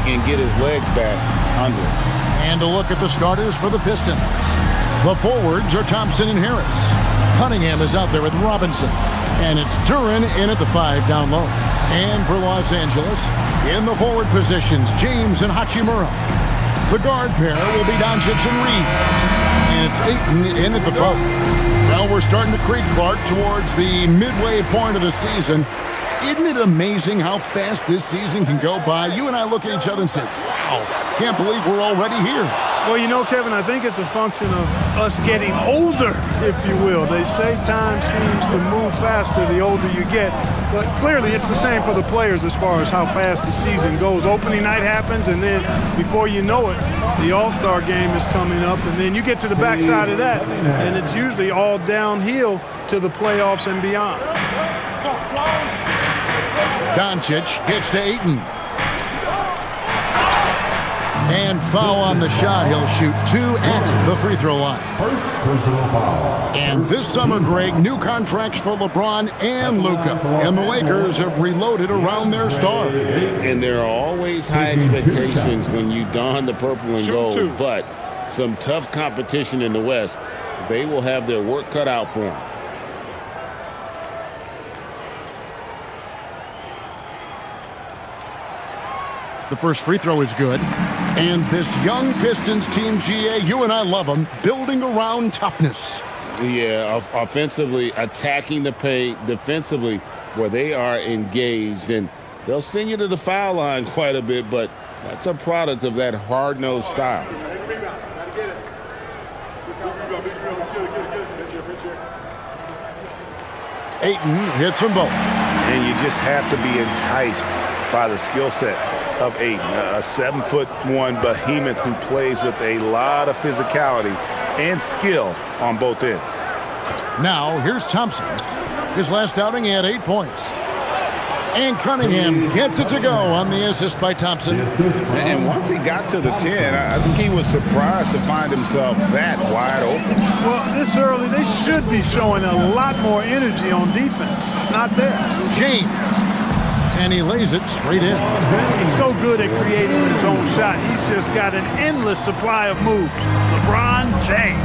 and get his legs back under it. And a look at the starters for the Pistons. The forwards are Thompson and Harris. Cunningham is out there with Robinson. And it's Duren in at the 5 down low. And for Los Angeles, in the forward positions, James and Hachimura. The guard pair will be Doncic and Reed. And it's Ayton in at the 5. Well, we're starting to creep, Clark, towards the midway point of the season. Isn't it amazing how fast this season can go by? You and I look at each other and say, wow, can't believe we're already here. Well, you know, Kevin, I think it's a function of us getting older, if you will. They say time seems to move faster the older you get, but clearly it's the same for the players as far as how fast the season goes. Opening night happens, and then before you know it, the All-Star game is coming up, and then you get to the backside of that, and it's usually all downhill to the playoffs and beyond. Doncic gets to Ayton. And foul on the shot. He'll shoot 2 at the free throw line. And this summer, Greg, new contracts for LeBron and Luka. And the Lakers have reloaded around their stars. And there are always high expectations when you don the purple and gold. But some tough competition in the West. They will have their work cut out for them. The first free throw is good. And this young Pistons team, GA, you and I love them, building around toughness. Yeah, offensively, attacking the paint, defensively, where they are engaged. And they'll send you to the foul line quite a bit, but that's a product of that hard-nosed style. Ayton hits them both. And you just have to be enticed by the skill set of Ayton, a 7'1" behemoth who plays with a lot of physicality and skill on both ends. Now, here's Thompson. His last outing, he had 8 points. And Cunningham gets it to go on the assist by Thompson. And once he got to the 10, I think he was surprised to find himself that wide open. Well, this early, they should be showing a lot more energy on defense. Not there. James. And he lays it straight in. He's so good at creating his own shot. He's just got an endless supply of moves. LeBron James.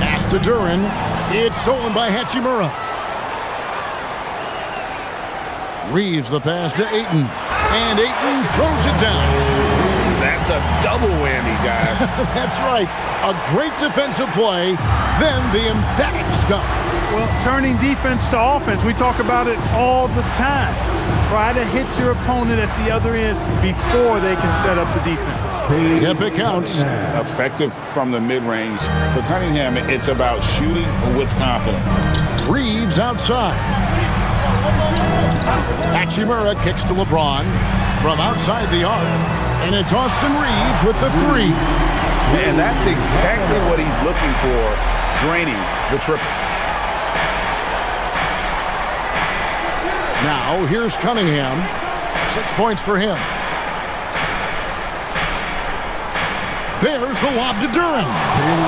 Pass to Duren. It's stolen by Hachimura. Reeves the pass to Ayton. And Ayton throws it down. That's a double whammy, guys. That's right. A great defensive play, then the emphatic stuff. Well, turning defense to offense, we talk about it all the time. Try to hit your opponent at the other end before they can set up the defense. Yep, it counts. Effective from the mid-range. For Cunningham, it's about shooting with confidence. Reeves outside. Hachimura kicks to LeBron from outside the arc. And it's Austin Reeves with the 3. And that's exactly what he's looking for, draining the triple. Now, here's Cunningham. 6 points for him. There's the lob to Duren.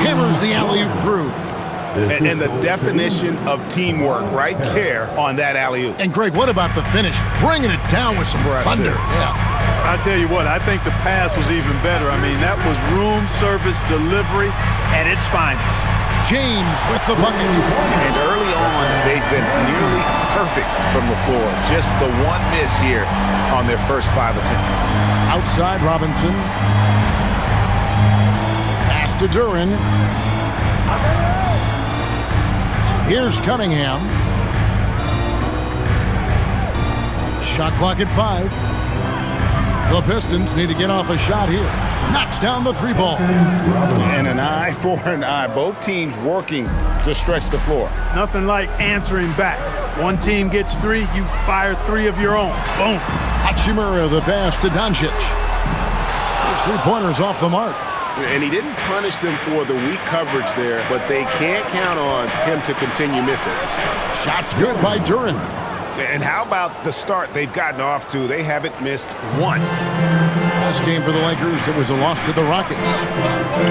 Hammers the alley-oop through. And the definition of teamwork right there on that alley-oop. And, Greg, what about the finish? Bringing it down with some thunder. Yeah. I tell you what, I think the pass was even better. I mean, that was room service delivery at its finest. James with the bucket. And early on, they've been nearly perfect from the floor. Just the one miss here on their first 5 attempts. Outside Robinson. Pass to Duren. Here's Cunningham. Shot clock at 5. The Pistons need to get off a shot here. Knocks down the 3 ball. And an eye for an eye. Both teams working to stretch the floor. Nothing like answering back. One team gets 3, you fire 3 of your own. Boom. Hachimura the pass to Doncic. His 3-pointers off the mark. And he didn't punish them for the weak coverage there, but they can't count on him to continue missing. Shots good by Duren. And how about the start they've gotten off to? They haven't missed once. Last game for the Lakers, it was a loss to the Rockets.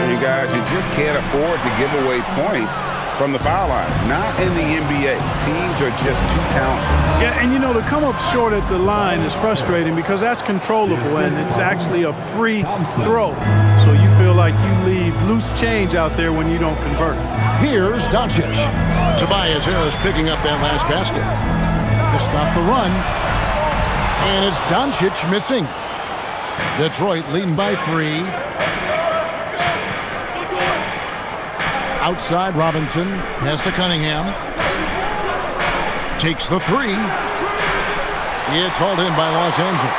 You guys, you just can't afford to give away points from the foul line. Not in the NBA. Teams are just too talented. Yeah, and to come up short at the line is frustrating because that's controllable and it's actually a free throw. So you feel like you leave loose change out there when you don't convert. Here's Doncic. Tobias Harris picking up that last basket to stop the run. And it's Doncic missing. Detroit leading by 3. Outside, Robinson has to Cunningham. Takes the 3. It's hauled in by Los Angeles.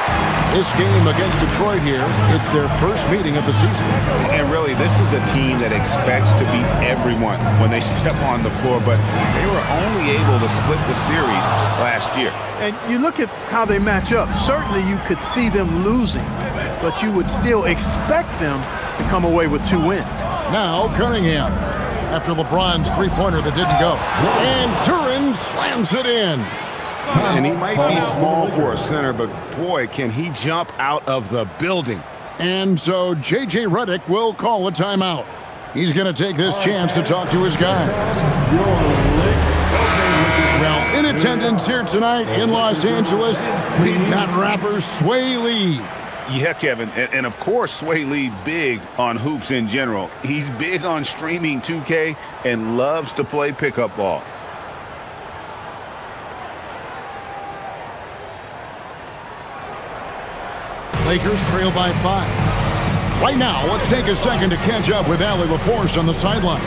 This game against Detroit here, it's their first meeting of the season. And really, this is a team that expects to beat everyone when they step on the floor, but they were only able to split the series last year. And you look at how they match up. Certainly you could see them losing, but you would still expect them to come away with 2 wins. Now Cunningham, after LeBron's three-pointer that didn't go. And Duran slams it in. And he might be small for a center, but boy, can he jump out of the building. And so J.J. Redick will call a timeout. He's going to take this chance to talk to his guys. Well, in attendance here tonight in Los Angeles, we've got rapper Sway Lee. Yeah, Kevin, and of course Sway Lee big on hoops in general. He's big on streaming 2K and loves to play pickup ball. Lakers trail by 5. Right now, let's take a second to catch up with Allie LaForce on the sideline.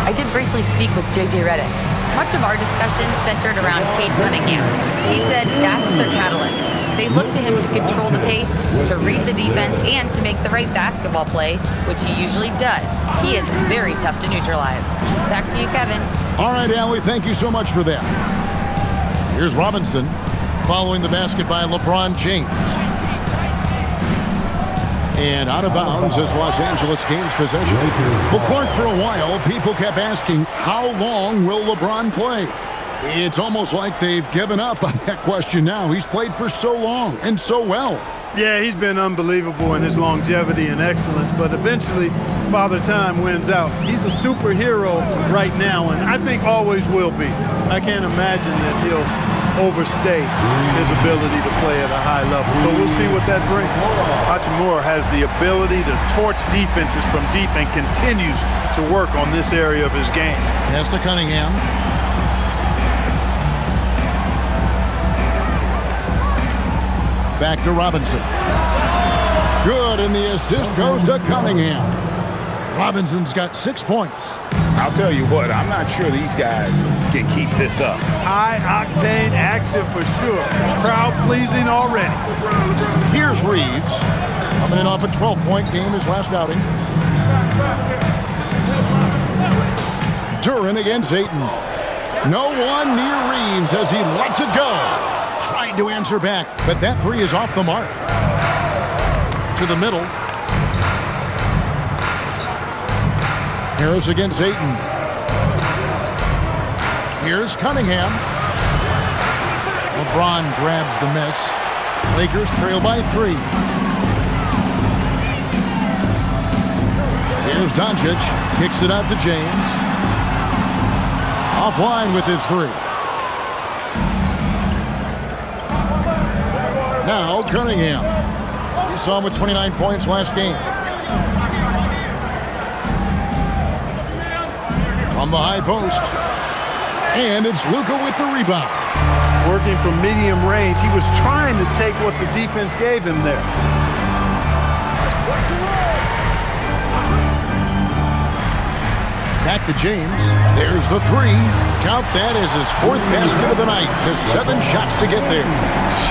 I did briefly speak with J.J. Redick. Much of our discussion centered around Cade Cunningham. He said that's their catalyst. They look to him to control the pace, to read the defense, and to make the right basketball play, which he usually does. He is very tough to neutralize. Back to you, Kevin. All right, Allie, thank you so much for that. Here's Robinson following the basket by LeBron James. And out of bounds as Los Angeles gains possession. Well, Clark, for a while, people kept asking, how long will LeBron play? It's almost like they've given up on that question now. He's played for so long and so well. Yeah, he's been unbelievable in his longevity and excellence, but eventually Father Time wins out. He's a superhero right now, and I think always will be. I can't imagine that he'll overstay his ability to play at a high level. So we'll see what that brings. Hachimura has the ability to torch defenses from deep and continues to work on this area of his game. Pass to Cunningham. Back to Robinson. Good, and the assist goes to Cunningham. Robinson's got 6 points. I'll tell you what, I'm not sure these guys can keep this up. High-octane action for sure. Crowd-pleasing already. Here's Reeves. Coming in off a 12-point game his last outing. Duran against Ayton. No one near Reeves as he lets it go. Tried to answer back, but that 3 is off the mark. To the middle. Harris against Ayton. Here's Cunningham. LeBron grabs the miss. Lakers trail by 3. Here's Doncic. Kicks it out to James. Offline with his 3. Now Cunningham. We saw him with 29 points last game. From the high post. And it's Luka with the rebound. Working from medium range, he was trying to take what the defense gave him there. Back to James. There's the 3. Count that as his 4th basket of the night. Just 7 shots to get there.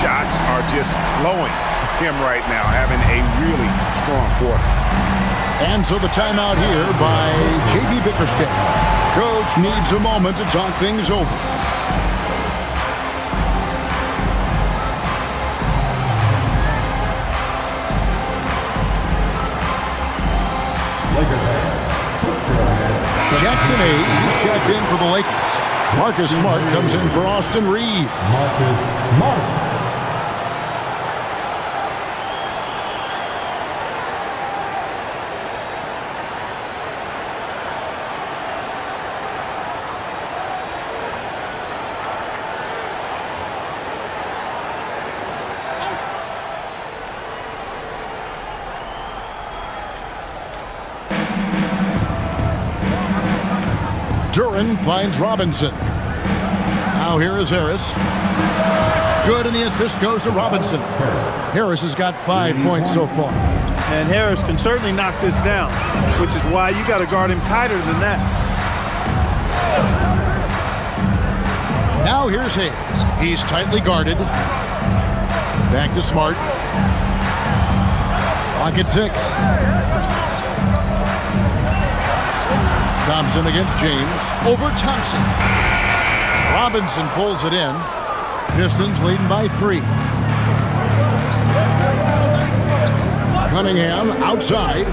Shots are just flowing for him right now, having a really strong quarter. And so the timeout here by J.B. Bickerstaff. Coach needs a moment to talk things over. Jackson Hayes is checked in for the Lakers. Marcus Smart comes in for Austin Reed. Marcus Smart. Duran finds Robinson. Now here is Harris. Good, and the assist goes to Robinson. Harris has got 5 points so far. And Harris can certainly knock this down, which is why you got to guard him tighter than that. Now here's Hayes. He's tightly guarded. Back to Smart. Clock at 6. Thompson against James. Over Thompson. Robinson pulls it in. Pistons leading by 3. Cunningham outside.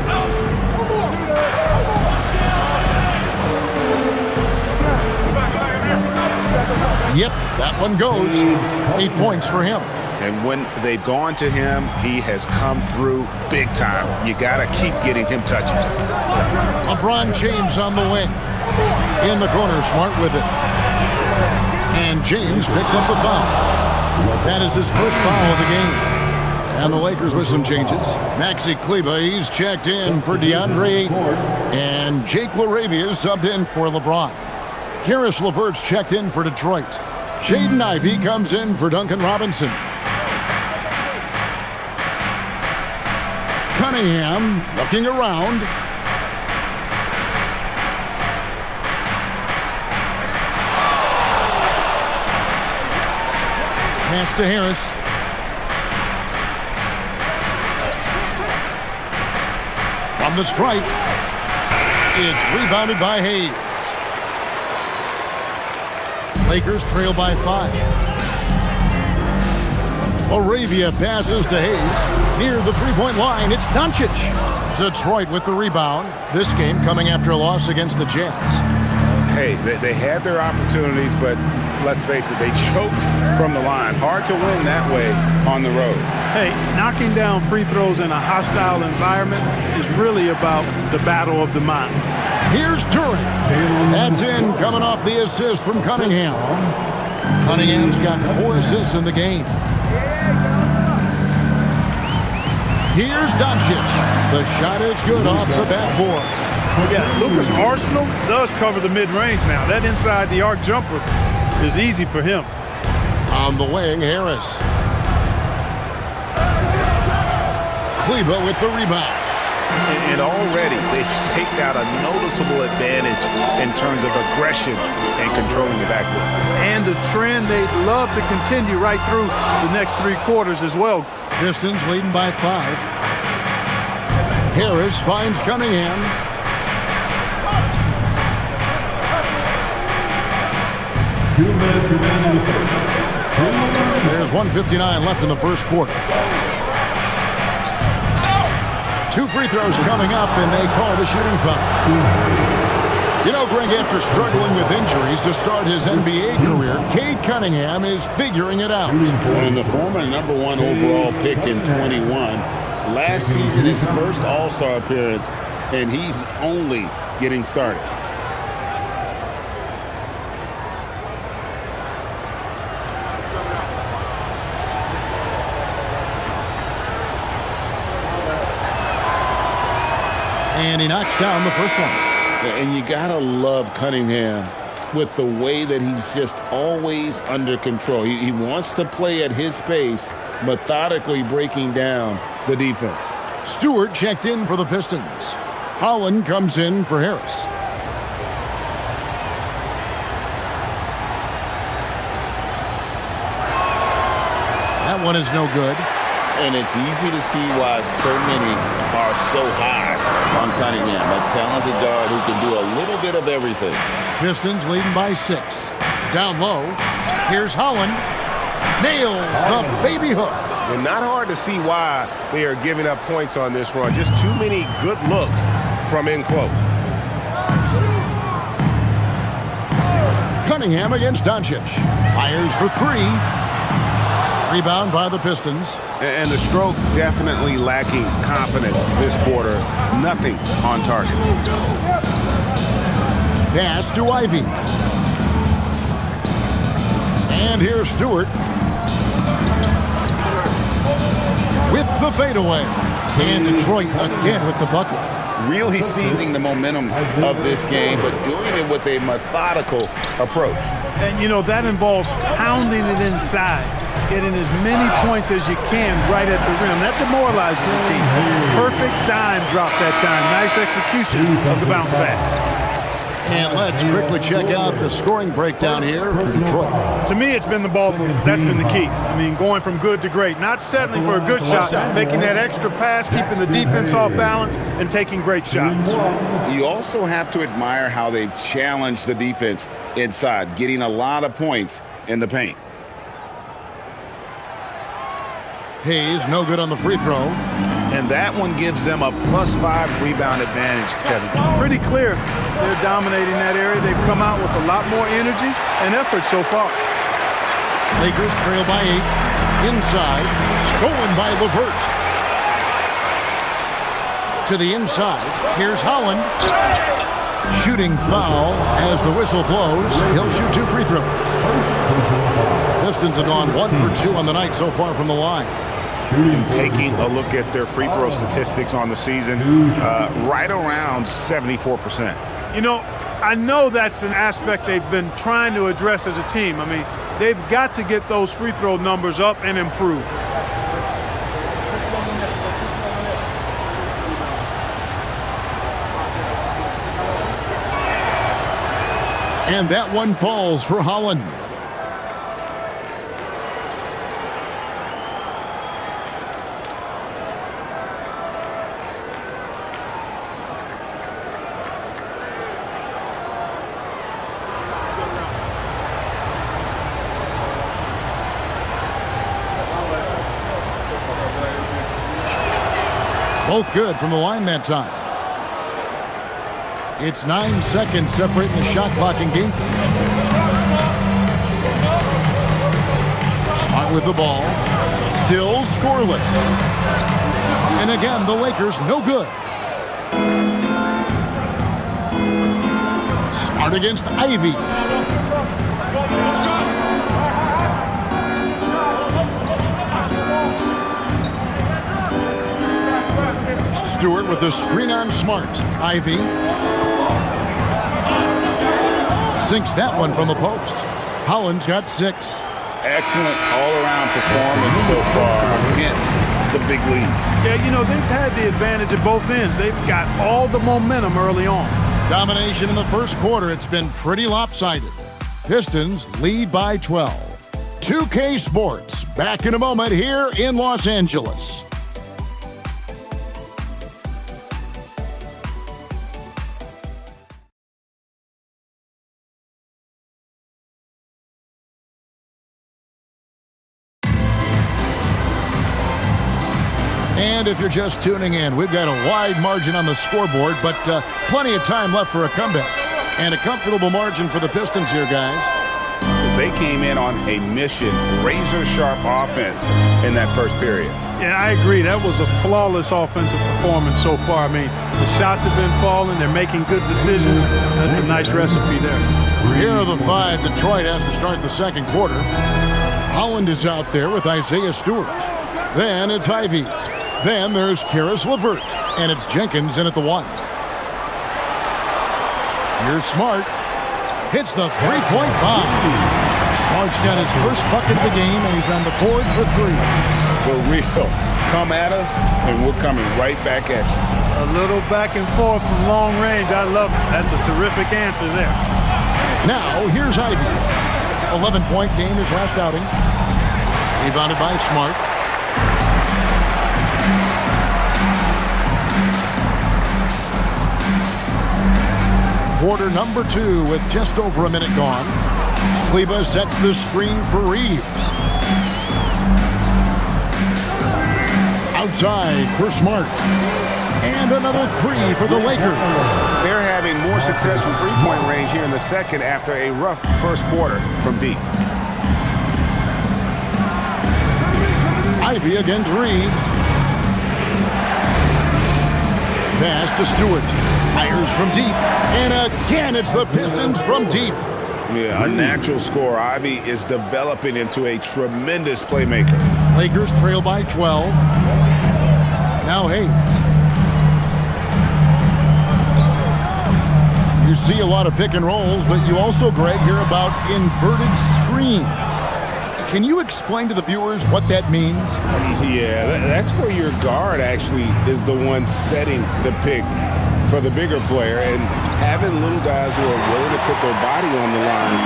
Yep, that one goes. 8 points for him. And when they've gone to him, he has come through big time. You got to keep getting him touches. LeBron James on the wing. In the corner, Smart with it. And James picks up the foul. That is his first foul of the game. And the Lakers with some changes. Maxi Kleber, he's checked in for DeAndre Ayton. And Jake LaRavia is subbed in for LeBron. Karis LeVert's checked in for Detroit. Jaden Ivey comes in for Duncan Robinson. Cunningham looking around. Pass to Harris. From the stripe. It's rebounded by Hayes. Lakers trail by 5. Arabia passes to Hayes. Near the three-point line, it's Doncic. Detroit with the rebound. This game coming after a loss against the Jazz. Hey, they had their opportunities, but let's face it, they choked from the line. Hard to win that way on the road. Hey, knocking down free throws in a hostile environment is really about the battle of the mind. Here's Duran. That's in, coming off the assist from Cunningham. Cunningham's got 4 assists in the game. Here's Doncic. The shot is good off the backboard. Yeah, Luka's arsenal does cover the mid-range now. That inside the arc jumper is easy for him. On the wing, Harris. Kleber with the rebound. And already they've staked out a noticeable advantage in terms of aggression and controlling the backcourt. And the trend they'd love to continue right through the next 3 quarters as well. Pistons leading by 5. Harris finds Cunningham. There's 1:59 left in the first quarter. 2 free throws coming up, and they call the shooting foul. You know, Greg, after struggling with injuries to start his NBA career, Cade Cunningham is figuring it out. And the former #1 overall pick in 21. Last season, his first All-Star appearance, and he's only getting started. And he knocks down the first one. And you gotta love Cunningham with the way that he's just always under control. He wants to play at his pace, methodically breaking down the defense. Stewart checked in for the Pistons. Holland comes in for Harris. That one is no good. And it's easy to see why so many are so high on Cunningham, a talented guard who can do a little bit of everything. Pistons leading by 6. Down low. Here's Holland. Nails the baby hook. And not hard to see why they are giving up points on this run. Just too many good looks from in close. Cunningham against Doncic. Fires for 3. Rebound by the Pistons. And the stroke definitely lacking confidence this quarter. Nothing on target. Pass to Ivey. And here's Stewart. With the fadeaway. And Detroit again with the bucket. really seizing the momentum of this game, but doing it with a methodical approach. And, you know, that involves pounding it inside, getting as many points as you can right at the rim. That demoralizes the team. Perfect dime drop that time. Nice execution of the bounce pass. And let's quickly check out the scoring breakdown here for Detroit. To me, it's been the ball movement. That's been the key. I mean, going from good to great. Not settling for a good shot, making that extra pass, keeping the defense off balance, and taking great shots. You also have to admire how they've challenged the defense inside, getting a lot of points in the paint. Hayes, no good on the free throw. And that one gives them a +5 rebound advantage, Kevin. Pretty clear. They're dominating that area. They've come out with a lot more energy and effort so far. Lakers trail by 8. Inside. Stolen by LeVert. To the inside. Here's Holland. Shooting foul as the whistle blows. He'll shoot 2 free throws. Pistons have gone 1 for 2 on the night so far from the line. Taking a look at their free throw statistics on the season, right around 74%. You know, I know that's an aspect they've been trying to address as a team. I mean, they've got to get those free throw numbers up and improve. And that one falls for Holland. Both good from the line that time. It's 9 seconds separating the shot clock and game. Smart with the ball. Still scoreless. And again, the Lakers no good. Smart against Ivy. Stewart with the screen on Smart. Ivy sinks that one from the post. Holland's got 6. Excellent all-around performance so far against the big lead. Yeah, you know, they've had the advantage at both ends. They've got all the momentum early on. Domination in the first quarter. It's been pretty lopsided. Pistons lead by 12. 2K Sports back in a moment here in Los Angeles. And if you're just tuning in, we've got a wide margin on the scoreboard, but plenty of time left for a comeback. And a comfortable margin for the Pistons here, guys. They came in on a mission, razor-sharp offense in that first period. Yeah, I agree. That was a flawless offensive performance so far. I mean, the shots have been falling. They're making good decisions. That's a nice recipe there. Here are the 5. Detroit has to start the second quarter. Holland is out there with Isaiah Stewart. Then it's Ivy. Then there's Karis LeVert, and it's Jenkins in at the 1. Here's Smart. Hits the three-point bomb. Smart's got his first bucket of the game, and he's on the board for 3. The real come at us, and we're coming right back at you. A little back and forth from long range. I love it. That's a terrific answer there. Now, here's Ivy. 11-point game his last outing. Rebounded by Smart. Quarter number 2 with just over a minute gone. Kleba sets the screen for Reeves. Outside for Smart. And another 3 for the Lakers. They're having more success from three-point range here in the second after a rough first quarter from deep. Ivy against Reeves. Pass to Stewart. Fires from deep. And again, it's the Pistons from deep. Yeah, a natural scorer. Ivy is developing into a tremendous playmaker. Lakers trail by 12. Now Hayes. see a lot of pick and rolls, but you also, Greg, hear about inverted screens. Can you explain to the viewers what that means? Yeah, that's where your guard actually is the one setting the pick for the bigger player, and having little guys who are willing to put their body on the line.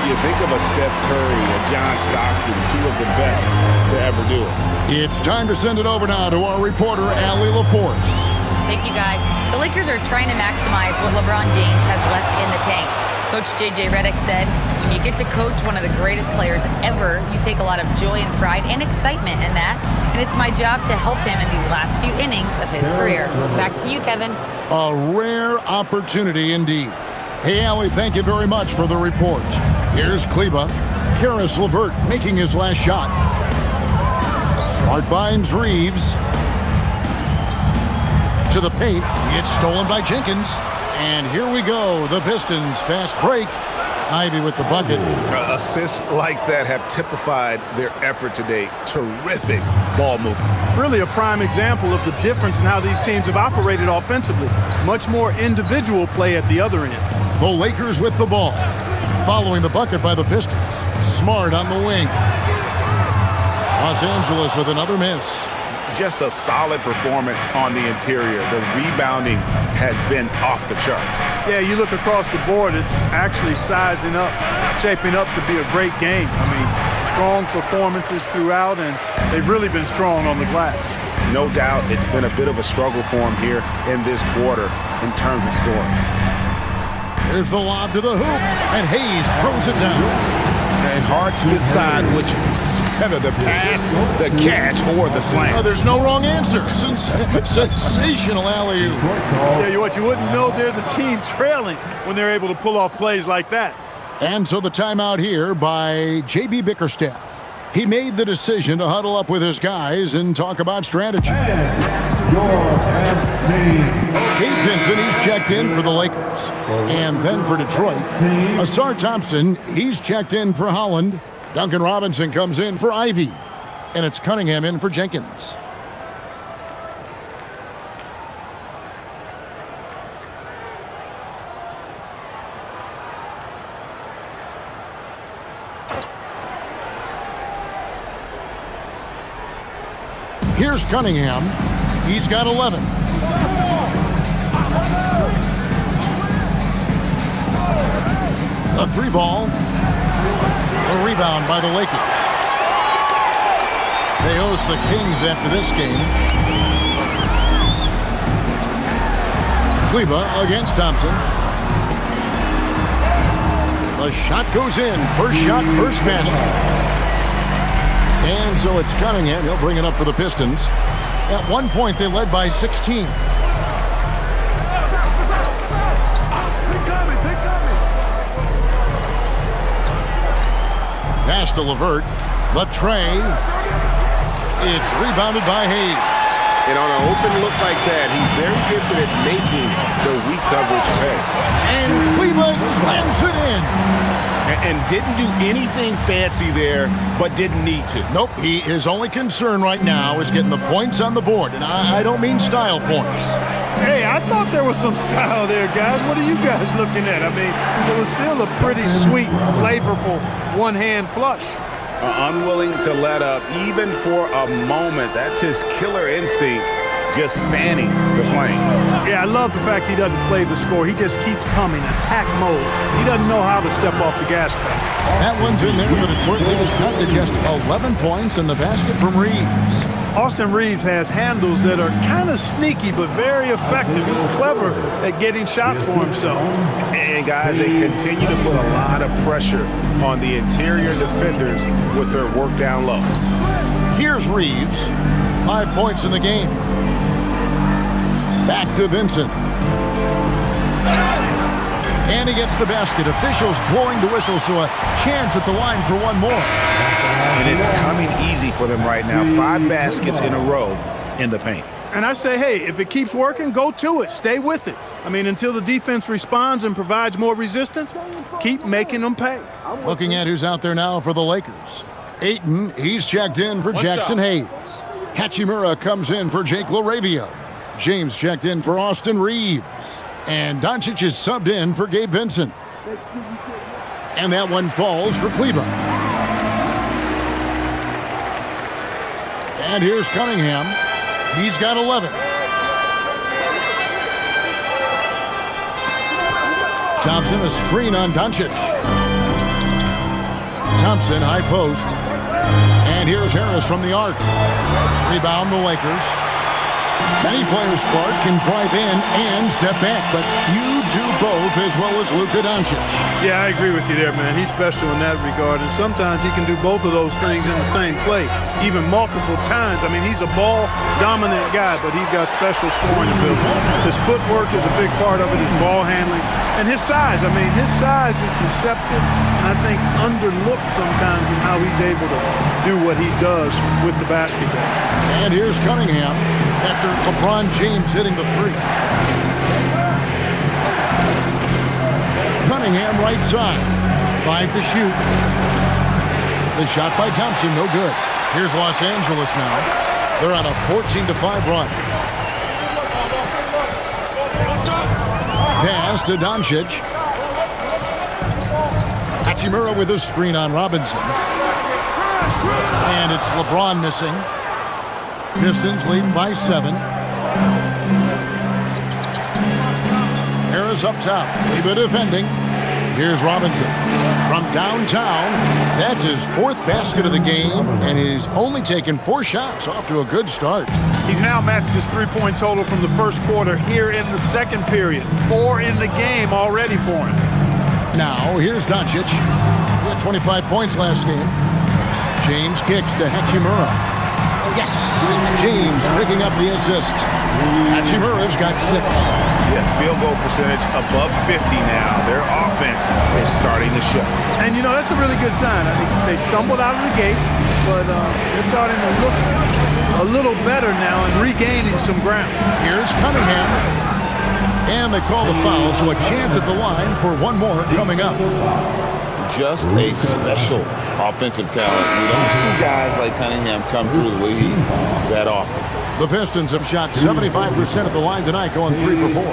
You think of a Steph Curry, a John Stockton, two of the best to ever do it. It's time to send it over now to our reporter, Allie LaForce. Thank you, guys. The Lakers are trying to maximize what LeBron James has left in the tank. Coach J.J. Redick said, when you get to coach one of the greatest players ever, you take a lot of joy and pride and excitement in that, and it's my job to help him in these last few innings of his career. Back to you, Kevin. A rare opportunity indeed. Hey, Allie, thank you very much for the report. Here's Kleba. Karis LeVert making his last shot. Smart finds Reeves. To the paint. It's stolen by Jenkins. And here we go. The Pistons fast break. Ivy with the bucket. Assists like that have typified their effort today. Terrific ball movement. Really a prime example of the difference in how these teams have operated offensively. Much more individual play at the other end. The Lakers with the ball. Following the bucket by the Pistons. Smart on the wing. Los Angeles with another miss. Just a solid performance on the interior. The rebounding has been off the charts. Yeah, you look across the board, it's actually sizing up, shaping up to be a great game. I mean, strong performances throughout, and they've really been strong on the glass. No doubt it's been a bit of a struggle for them here in this quarter in terms of scoring. There's the lob to the hoop, and Hayes throws it down. And hard to decide which was better, the pass, the catch, or the slam. There's no wrong answer. Sensational alley-oop. Yeah, what you wouldn't know, they're the team trailing when they're able to pull off plays like that. And so the timeout here by J.B. Bickerstaff. He made the decision to huddle up with his guys and talk about strategy. Kate Vincent, he's checked in for the Lakers. And then for Detroit, Asar Thompson, he's checked in for Holland. Duncan Robinson comes in for Ivy. And it's Cunningham in for Jenkins. Here's Cunningham. He's got 11. A three ball. A rebound by the Lakers. They host the Kings after this game. Kleba against Thompson. The shot goes in. First shot, first basket. And so it's Cunningham. He'll bring it up for the Pistons. At one point, they led by 16. Pass to LeVert. The tray. It's rebounded by Hayes. And on an open look like that, he's very gifted at making the weak coverage pay. And Cleveland slams it in. And didn't do anything fancy there, but didn't need to. Nope, his only concern right now is getting the points on the board. And I don't mean style points. Hey, I thought there was some style there, guys. What are you guys looking at? I mean, it was still a pretty sweet, flavorful one-hand flush. Unwilling to let up, even for a moment. That's his killer instinct, just fanning the flame. Yeah, I love the fact he doesn't play the score. He just keeps coming, attack mode. He doesn't know how to step off the gas pedal. That one's in there, but Detroit Lakers cut to just 11 points in the basket from Reeves. Austin Reeves has handles that are kind of sneaky but very effective. He's clever at getting shots for himself. And guys, they continue to put a lot of pressure on the interior defenders with their work down low. Here's Reeves. 5 points in the game. Back to Vincent. And he gets the basket. Officials blowing the whistle, so a chance at the line for one more. And it's coming easy for them right now. 5 baskets in a row in the paint. And I say, hey, if it keeps working, go to it. Stay with it. I mean, until the defense responds and provides more resistance, keep making them pay. Looking at who's out there now for the Lakers. Ayton, he's checked in for Jackson Hayes. Hachimura comes in for Jake LaRavia. James checked in for Austin Reeves. And Doncic is subbed in for Gabe Vincent. And that one falls for Kleber. And here's Cunningham. He's got 11. Thompson, a screen on Doncic. Thompson, high post. And here's Harris from the arc. Rebound the Lakers. Many players, Clark, can drive in and step back, but you do both as well as Luka Doncic. Yeah, I agree with you there, man. He's special in that regard, and sometimes he can do both of those things in the same play, even multiple times. I mean, he's a ball-dominant guy, but he's got special scoring ability. His footwork is a big part of it, his ball handling, and his size. I mean, his size is deceptive, and I think underlooked sometimes in how he's able to do what he does with the basketball. And here's Cunningham after LeBron James hitting the three. Cunningham right side. 5 to shoot. The shot by Thompson, no good. Here's Los Angeles now. They're on a 14-5 run. Pass to Doncic. Hachimura with a screen on Robinson. And it's LeBron missing. Pistons leading by 7. Harris up top. Kleber defending. Here's Robinson from downtown. That's his 4th basket of the game, and he's only taken 4 shots. Off to a good start. He's now matched his three-point total from the first quarter here in the second period. 4 in the game already for him. Now, here's Doncic. He had 25 points last game. James kicks to Hachimura. Yes, it's James picking up the assist. Hachimura's got 6. Yeah, field goal percentage above 50 now. Their offense is starting to show. And, you know, that's a really good sign. I mean, they stumbled out of the gate, but they're starting to look a little better now and regaining some ground. Here's Cunningham. And they call the foul, so a chance at the line for one more coming up. Just a special offensive talent. We don't see guys like Cunningham come through the league that often. The Pistons have shot 75% at the line tonight, going 3 for 4.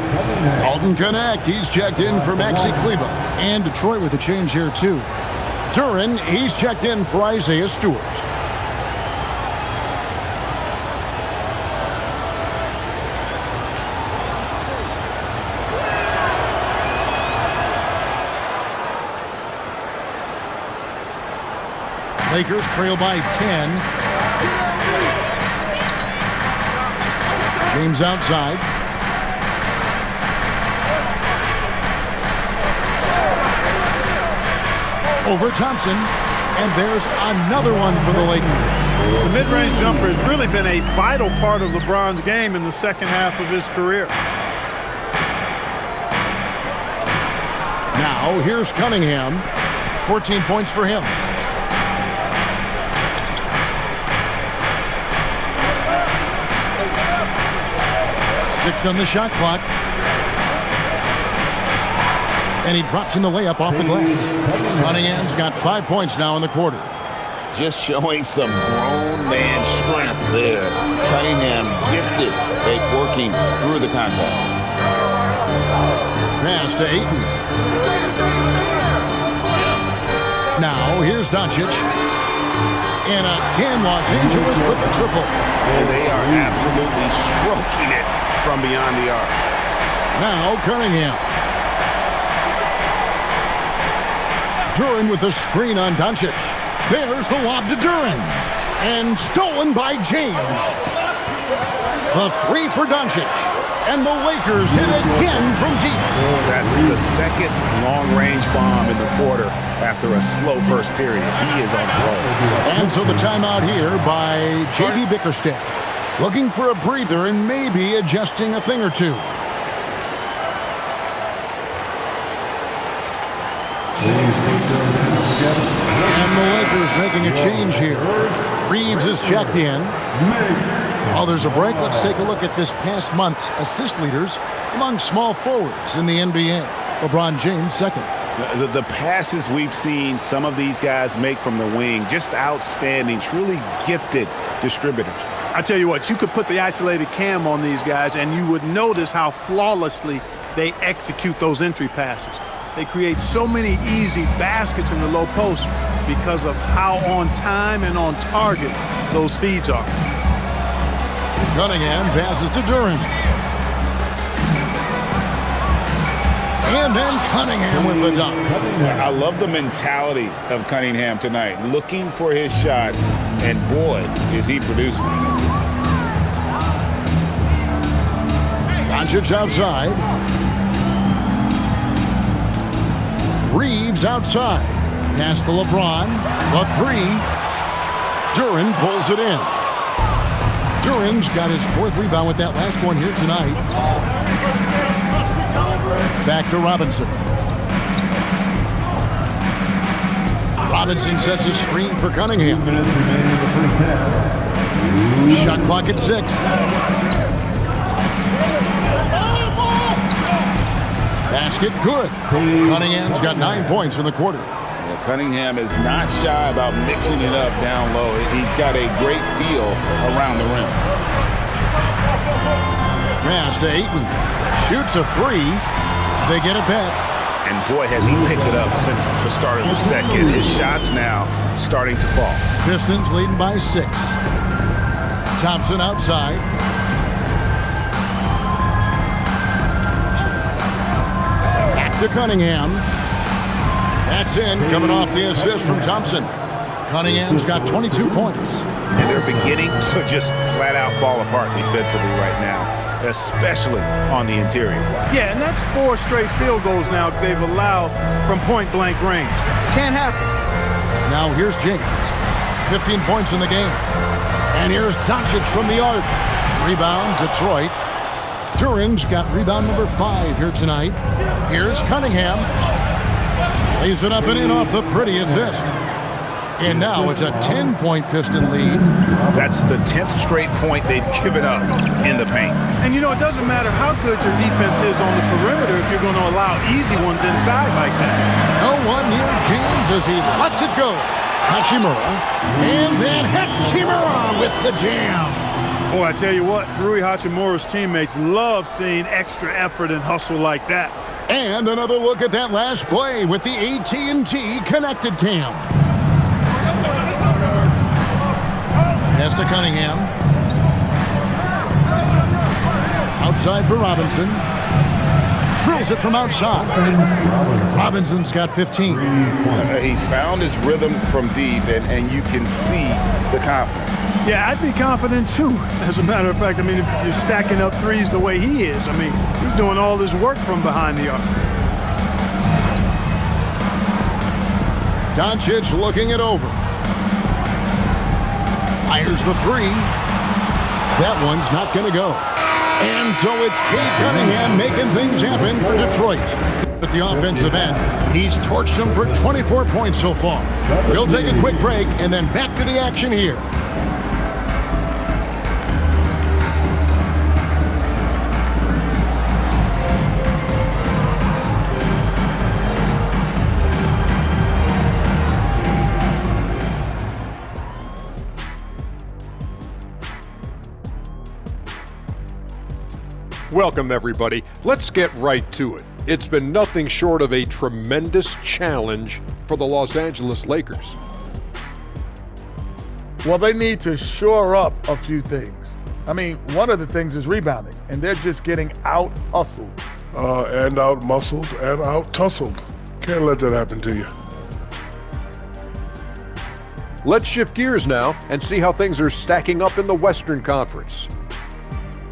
Alton Connect, he's checked in for Maxi Kleber. And Detroit with a change here, too. Duren, he's checked in for Isaiah Stewart. Lakers trail by 10. James outside. Over Thompson. And there's another one for the Lakers. The mid-range jumper has really been a vital part of LeBron's game in the second half of his career. Now, here's Cunningham. 14 points for him. 6 on the shot clock. And he drops in the layup off the glass. Cunningham's got 5 points now in the quarter. Just showing some grown man strength there. Cunningham gifted at working through the contact. Pass to Ayton. Now, here's Doncic. And again, Los Angeles with the triple. And they are absolutely stroking it from beyond the arc. Now, Cunningham. Duren with a screen on Doncic. There's the lob to Duren. And stolen by James. The 3 for Doncic. And the Lakers hit again from deep. That's the second long-range bomb in the quarter after a slow first period. He is on the roll. And so the timeout here by J.B. Bickerstaff. Looking for a breather and maybe adjusting a thing or two. And the Lakers making a change here. Reeves is checked in. While there's a break, let's take a look at this past month's assist leaders among small forwards in the NBA. LeBron James, second. The passes we've seen some of these guys make from the wing, just outstanding, truly gifted distributors. I tell you what, you could put the isolated cam on these guys and you would notice how flawlessly they execute those entry passes. They create so many easy baskets in the low post because of how on time and on target those feeds are. Cunningham passes to Duren. And then Cunningham with the dunk. I love the mentality of Cunningham tonight, looking for his shot, and boy, is he producing. Doncic outside. Reeves outside. Pass to LeBron. The three. Duren pulls it in. Duren's got his 4th rebound with that last one here tonight. Back to Robinson. Robinson sets a screen for Cunningham. Shot clock at 6. Basket good. Cunningham's got 9 points in the quarter. Yeah, Cunningham is not shy about mixing it up down low. He's got a great feel around the rim. Pass to Ayton. Shoots a 3. They get it back. And boy, has he picked it up since the start of the second. His shots now starting to fall. Pistons leading by 6. Thompson outside. Back to Cunningham. That's in, coming off the assist from Thompson. Cunningham's got 22 points. And they're beginning to just flat out fall apart defensively right now, especially on the interior side. Yeah, and that's 4 straight field goals now they've allowed from point-blank range. Can't happen. Now here's James. 15 points in the game. And here's Doncic from the arc. Rebound, Detroit. Duren's got rebound number 5 here tonight. Here's Cunningham. Lays it up and in off the pretty assist. And now it's a 10-point Piston lead. That's the 10th straight point they've given up in the paint. And you know, it doesn't matter how good your defense is on the perimeter if you're going to allow easy ones inside like that. No one near James as he lets it go. Hachimura. And then Hachimura with the jam. Boy, I tell you what, Rui Hachimura's teammates love seeing extra effort and hustle like that. And another look at that last play with the AT&T connected cam. Pass to Cunningham. Outside for Robinson. Drills it from outside. Robinson's got 15. He's found his rhythm from deep, and you can see the confidence. Yeah, I'd be confident too. As a matter of fact, I mean, if you're stacking up threes the way he is, I mean, he's doing all this work from behind the arc. Doncic looking it over. Fires the 3. That one's not going to go. And so it's Cade Cunningham making things happen for Detroit. At the offensive end, he's torched them for 24 points so far. We'll take a quick break and then back to the action here. Welcome, everybody. Let's get right to it. It's been nothing short of a tremendous challenge for the Los Angeles Lakers. Well, they need to shore up a few things. I mean, one of the things is rebounding, and they're just getting out-hustled. And out-muscled and out-tussled. Can't let that happen to you. Let's shift gears now and see how things are stacking up in the Western Conference.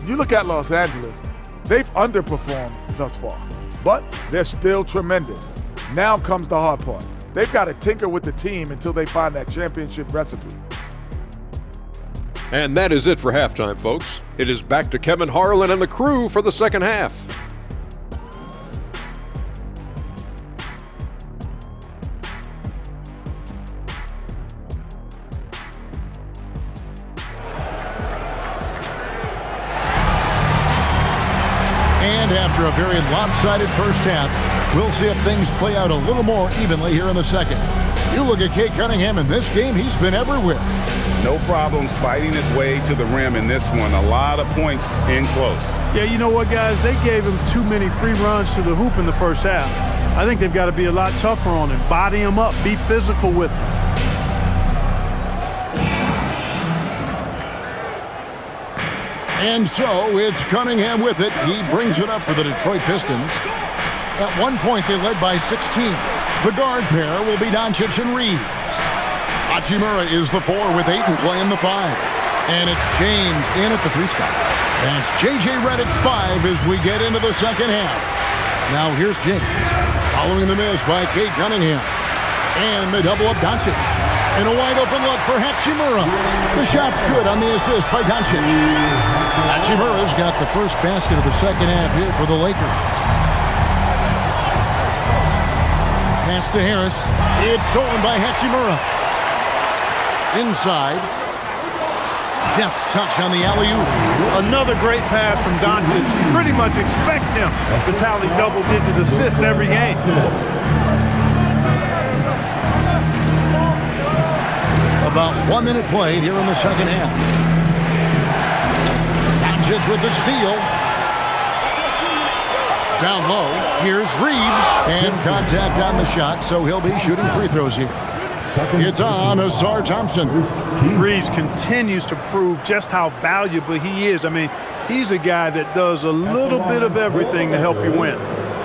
You look at Los Angeles, they've underperformed thus far, but they're still tremendous. Now comes the hard part. They've got to tinker with the team until they find that championship recipe. And that is it for halftime, folks. It is back to Kevin Harlan and the crew for the second half. And after a very lopsided first half, we'll see if things play out a little more evenly here in the second. You look at Cade Cunningham in this game, he's been everywhere. No problems fighting his way to the rim in this one. A lot of points in close. Yeah, you know what, guys? They gave him too many free runs to the hoop in the first half. I think they've got to be a lot tougher on him. Body him up. Be physical with him. And so it's Cunningham with it. He brings it up for the Detroit Pistons. At one point, they led by 16. The guard pair will be Doncic and Reed. Hachimura is the 4 with Ayton playing the 5. And it's James in at the 3 spot. That's J.J. Redick 5 as we get into the second half. Now here's James, following the miss by Cade Cunningham. And they double up Doncic. And a wide open look for Hachimura. The shot's good on the assist by Doncic. Hachimura's got the first basket of the second half here for the Lakers. Pass to Harris. It's stolen by Hachimura. Inside. Deft touch on the alley-oop. Another great pass from Doncic. You pretty much expect him to tally double-digit assists every game. About 1 minute played here in the second half. Doncic with the steal. Down low, here's Reeves. And contact on the shot, so he'll be shooting free throws here. It's on Ausar Thompson. Reeves continues to prove just how valuable he is. I mean, he's a guy that does a little bit of everything to help you win.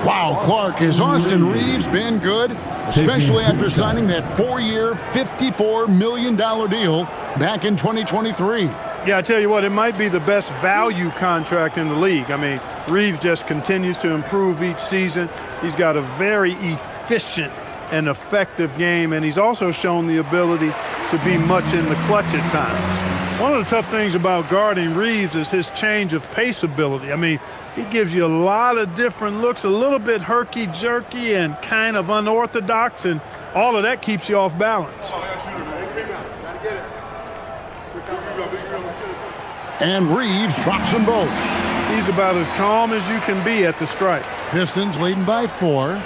Wow, Clark, has Austin Reeves been good? Especially after signing that 4-year, $54 million deal back in 2023. Yeah, I tell you what, it might be the best value contract in the league. I mean, Reeves just continues to improve each season. He's got a very efficient and effective game, and he's also shown the ability to be much in the clutch at times. One of the tough things about guarding Reeves is his change of pace ability. I mean, he gives you a lot of different looks, a little bit herky-jerky and kind of unorthodox, and all of that keeps you off balance. And Reeves drops them both. He's about as calm as you can be at the stripe. Pistons leading by 4.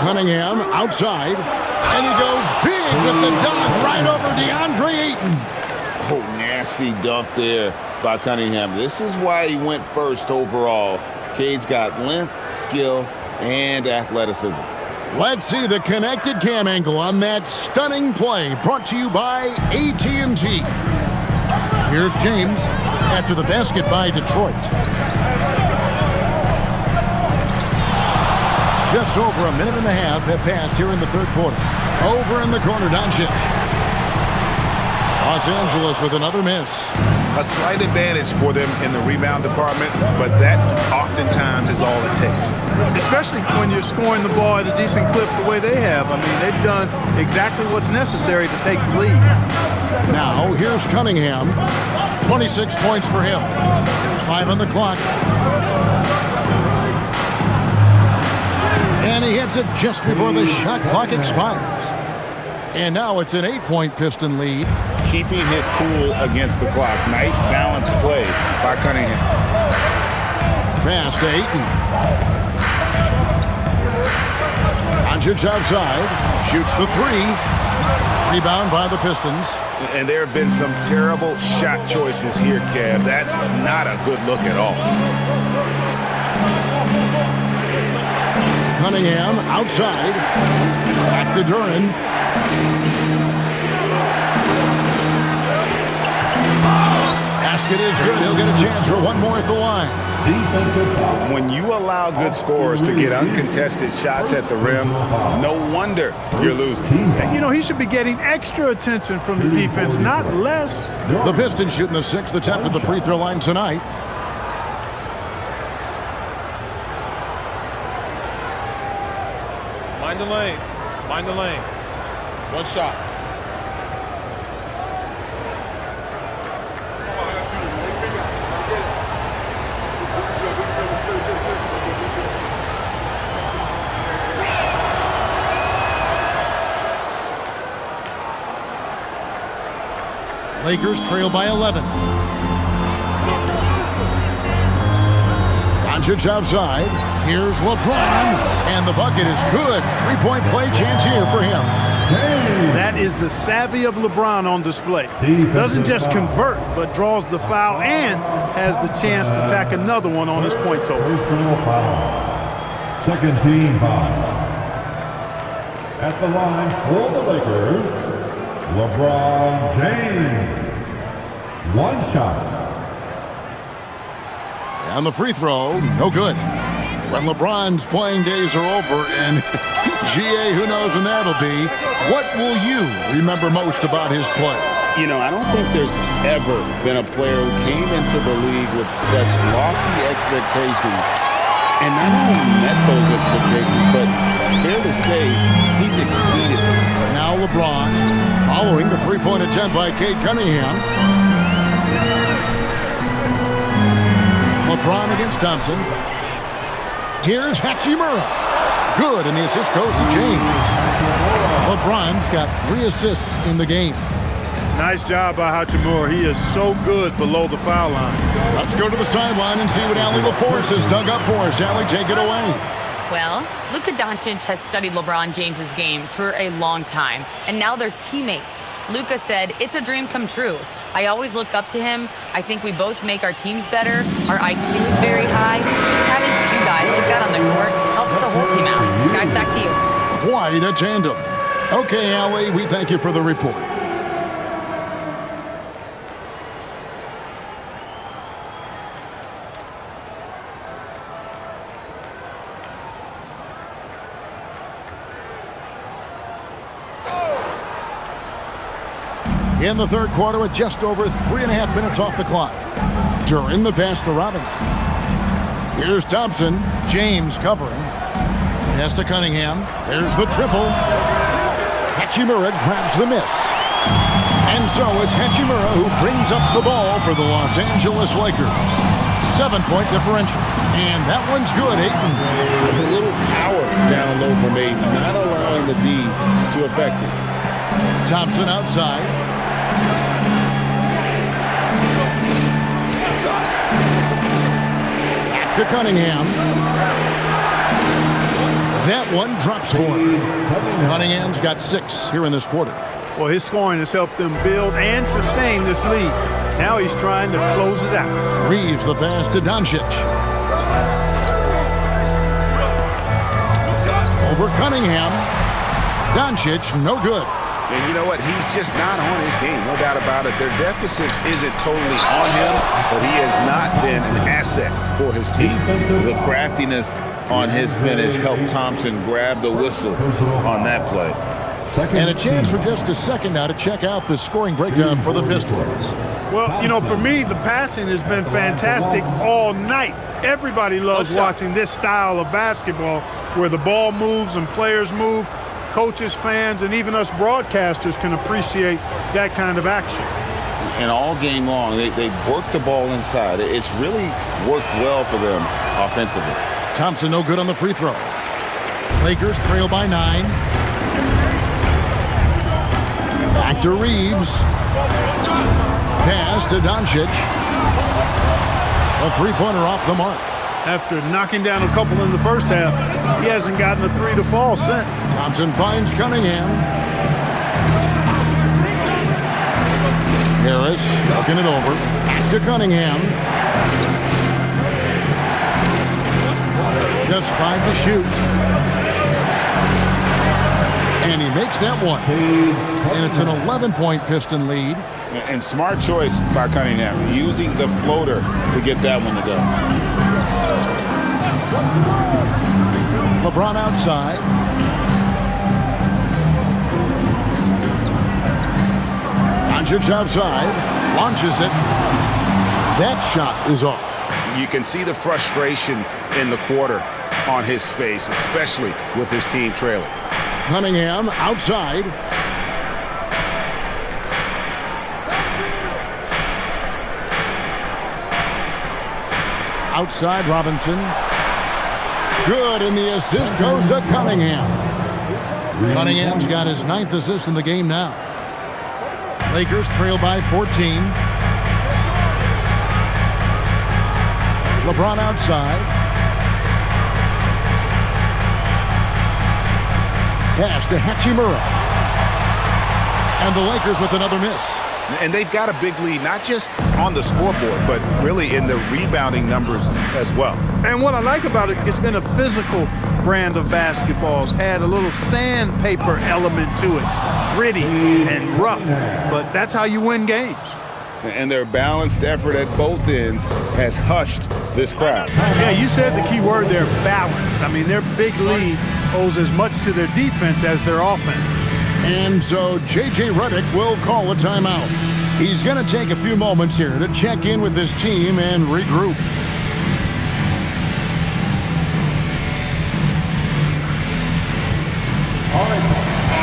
Cunningham outside, and he goes big with the dunk right over DeAndre Ayton. Oh, nasty dunk there by Cunningham. This is why he went first overall. Cade's got length, skill, and athleticism. Let's see the connected cam angle on that stunning play, brought to you by AT&T. Here's James after the basket by Detroit. Just over a minute and a half have passed here in the third quarter. Over in the corner, Doncic. Los Angeles with another miss. A slight advantage for them in the rebound department, but that oftentimes is all it takes. Especially when you're scoring the ball at a decent clip the way they have. I mean, they've done exactly what's necessary to take the lead. Now, here's Cunningham. 26 points for him. 5 on the clock. And he hits it just before the shot clock expires. And now it's an 8-point Piston lead. Keeping his cool against the clock. Nice balanced play by Cunningham. Pass to Ayton. Doncic outside. Shoots the 3. Rebound by the Pistons. And there have been some terrible shot choices here, Kev. That's not a good look at all. Cunningham outside. Back to Duran. Basket is good. He'll get a chance for one more at the line. When you allow good scorers to get uncontested shots at the rim, no wonder you're losing. And, you know, he should be getting extra attention from the defense, not less. The Pistons shooting the 6th attempt at the free throw line tonight. Mind the lanes. Mind the lanes. One shot. Lakers trail by 11. Doncic outside. Here's LeBron. And the bucket is good. Three-point play chance here for him. That is the savvy of LeBron on display. Doesn't just convert, but draws the foul and has the chance to tack another one on his point total. Personal foul. Second team foul. At the line for the Lakers, LeBron James. One shot. And the free throw, no good. When LeBron's playing days are over, and GA, who knows when that'll be, what will you remember most about his play? You know, I don't think there's ever been a player who came into the league with such lofty expectations and not only met those expectations, but fair to say, he's exceeded them. Now LeBron, following the three-point attempt by Cade Cunningham. LeBron against Thompson. Here's Hachimura. Good, and the assist goes to James. LeBron's got 3 assists in the game. Nice job by Hachimura. He is so good below the foul line. Let's go to the sideline and see what Allie LaForce has dug up for us. Allie, take it away. Well, Luka Doncic has studied LeBron James's game for a long time, and now they're teammates. Luka said, "It's a dream come true. I always look up to him. I think we both make our teams better. Our IQ is very high. Just having 2 guys like that on the court helps the whole team out." Guys, back to you. Quite a tandem. Okay, Allie, we thank you for the report. In the third quarter with just over 3.5 minutes off the clock. During the pass to Robinson. Here's Thompson. James covering. Pass to Cunningham. There's the triple. Hachimura grabs the miss. And so it's Hachimura who brings up the ball for the Los Angeles Lakers. 7-point differential. And that one's good, Ayton. There's a little power down low from Ayton, not allowing the D to affect it. Thompson outside. Back to Cunningham. That one drops for him. Cunningham's got 6 here in this quarter. Well, his scoring has helped them build and sustain this lead. Now he's trying to close it out. Reeves the pass to Doncic. Over Cunningham. Doncic, no good. And you know what? He's just not on his game, no doubt about it. Their deficit isn't totally on him, but he has not been an asset for his team. The craftiness on his finish helped Thompson grab the whistle on that play. And a chance for just a second now to check out the scoring breakdown for the Pistons. Well, you know, for me, the passing has been fantastic all night. Everybody loves watching this style of basketball where the ball moves and players move. Coaches, fans, and even us broadcasters can appreciate that kind of action. And all game long, they worked the ball inside. It's really worked well for them offensively. Thompson no good on the free throw. Lakers trail by 9. Back to Reeves. Pass to Doncic. A three-pointer off the mark. After knocking down a couple in the first half, he hasn't gotten a 3 to fall since. Thompson finds Cunningham. Harris looking it over. Back to Cunningham. Just 5 to shoot. And he makes that one. And it's an 11-point Piston lead. And smart choice by Cunningham, using the floater to get that one to go. LeBron outside. Doncic outside. Launches it. That shot is off. You can see the frustration in the quarter on his face, especially with his team trailing. Cunningham outside. Outside Robinson. Good, and the assist goes to Cunningham. Cunningham's got his 9th assist in the game now. Lakers trail by 14. LeBron outside. Pass to Hachimura. And the Lakers with another miss. And they've got a big lead, not just on the scoreboard, but really in the rebounding numbers as well. And what I like about it, it's been a physical brand of basketball. It's had a little sandpaper element to it. Gritty and rough, but that's how you win games. And their balanced effort at both ends has hushed this crowd. Yeah, you said the key word there, balanced. I mean, their big lead owes as much to their defense as their offense. And so J.J. Redick will call a timeout. He's going to take a few moments here to check in with his team and regroup.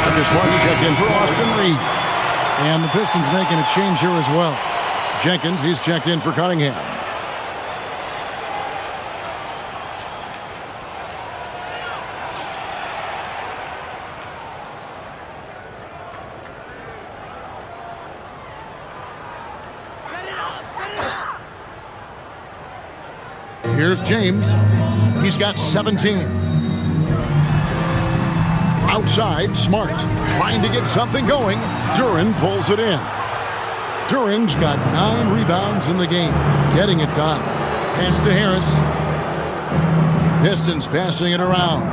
Marcus Smart's checked in for Austin Reed. And the Pistons making a change here as well. Jenkins, he's checked in for Cunningham. Here's James. He's got 17. Outside, Smart trying to get something going. Duren pulls it in. Duren's got 9 rebounds in the game, getting it done. Pass to Harris. Pistons passing it around.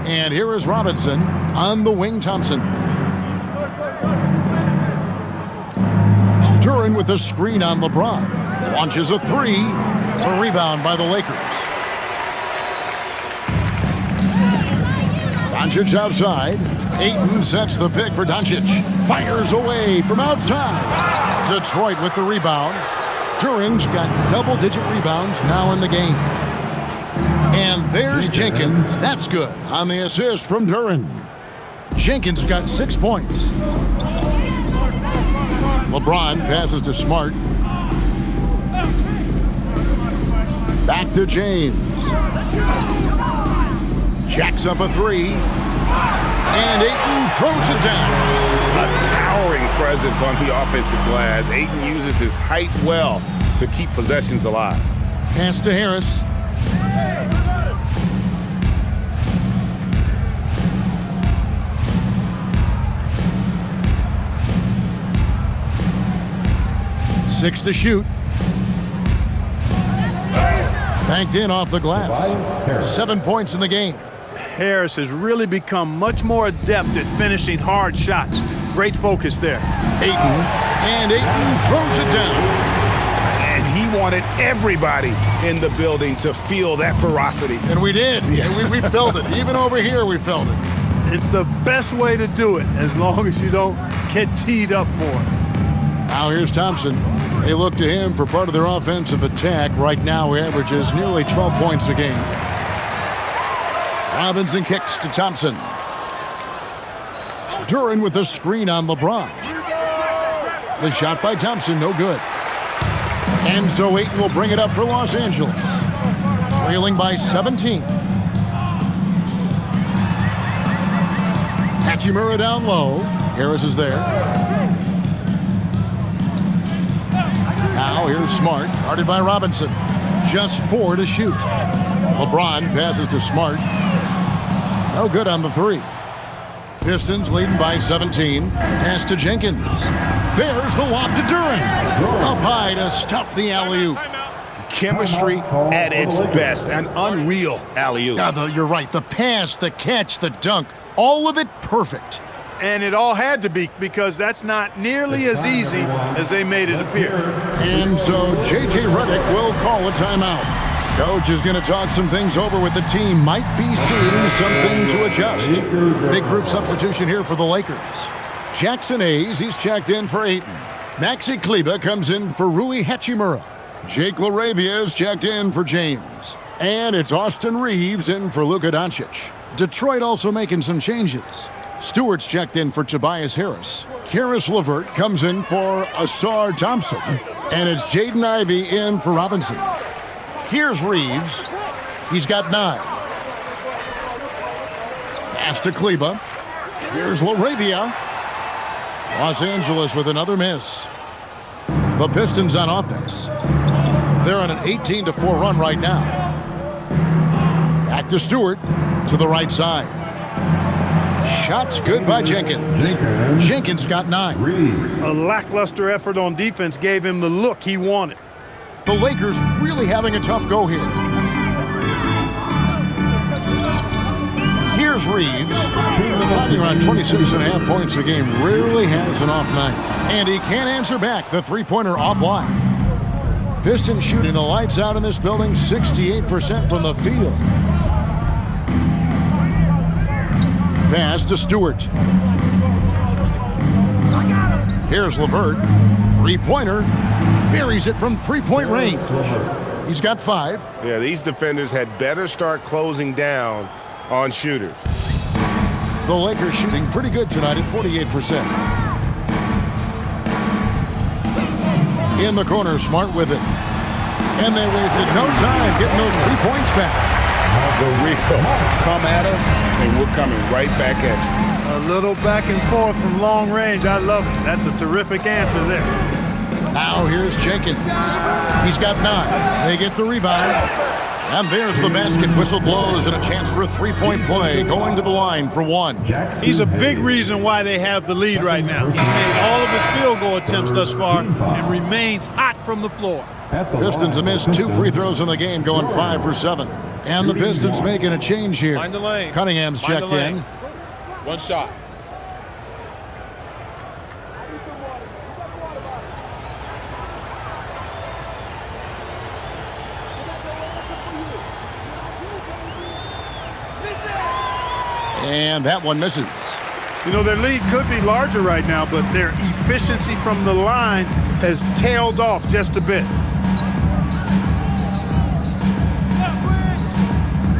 And here is Robinson on the wing. Thompson. Duren with a screen on LeBron. Launches a 3. A rebound by the Lakers. Doncic outside. Ayton sets the pick for Doncic. Fires away from outside. Detroit with the rebound. Duren's got double-digit rebounds now in the game. And there's Jenkins. That's good on the assist from Duren. Jenkins got 6 points. LeBron passes to Smart. Back to James. Jacks up a 3. And Ayton throws it down. A towering presence on the offensive glass. Ayton uses his height well to keep possessions alive. Pass to Harris. Six to shoot. Banked in off the glass. 7 points in the game. Harris has really become much more adept at finishing hard shots. Great focus there. Ayton. And Ayton throws it down. And he wanted everybody in the building to feel that ferocity. And we did. Yeah. We felt it. Even over here, we felt it. It's the best way to do it, as long as you don't get teed up for it. Now here's Thompson. They look to him for part of their offensive attack. Right now, he averages nearly 12 points a game. Robinson kicks to Thompson. Duren with a screen on LeBron. The shot by Thompson, no good. And so Ayton will bring it up for Los Angeles. Trailing by 17. Hachimura down low. Harris is there. Now here's Smart, guarded by Robinson. Just 4 to shoot. LeBron passes to Smart. No good on the 3. Pistons leading by 17. Pass to Jenkins. There's the lob to Duren. Up high to stuff the alley-oop. Chemistry at its best. An unreal alley-oop. You're right. The pass, the catch, the dunk, all of it perfect. And it all had to be, because that's not nearly as easy as they made it appear. And so J.J. Redick will call a timeout. Coach is going to talk some things over with the team. Might be seeing something to adjust. Big group substitution here for the Lakers. Jackson Hayes, he's checked in for Ayton. Maxi Kleber comes in for Rui Hachimura. Jake LaRavia is checked in for James. And it's Austin Reeves in for Luka Doncic. Detroit also making some changes. Stewart's checked in for Tobias Harris. Karis LeVert comes in for Asar Thompson. And it's Jaden Ivey in for Robinson. Here's Reeves. He's got 9. Pass to Kleber. Here's LaRavia. Los Angeles with another miss. The Pistons on offense. They're on an 18-4 run right now. Back to Stewart to the right side. shot's good by Jenkins. Jenkins got 9. A lackluster effort on defense gave him the look he wanted. The Lakers really having a tough go here. Here's Reeves. Riding around 26.5 points a game. Rarely has an off night. And he can't answer back. The three-pointer offline. Pistons shooting the lights out in this building. 68% from the field. Pass to Stewart. Here's LeVert. Three-pointer. Buries it from three-point range. He's got 5. Yeah, these defenders had better start closing down on shooters. The Lakers shooting pretty good tonight at 48%. In the corner, Smart with it. And they wasted no time getting those 3 points back. The real come at us, and we're coming right back at you. A little back and forth from long range. I love it. That's a terrific answer there. Now here's Jenkins. He's got 9. They get the rebound. And there's the basket. Whistle blows and a chance for a three-point play going to the line for 1. He's a big reason why they have the lead right now. He's made all of his field goal attempts thus far and remains hot from the floor. Pistons have missed 2 free throws in the game, going 5 for 7. And the Pistons making a change here. Mind the lane. Cunningham's checked in. 1 shot. And that one misses. You know, their lead could be larger right now, but their efficiency from the line has tailed off just a bit.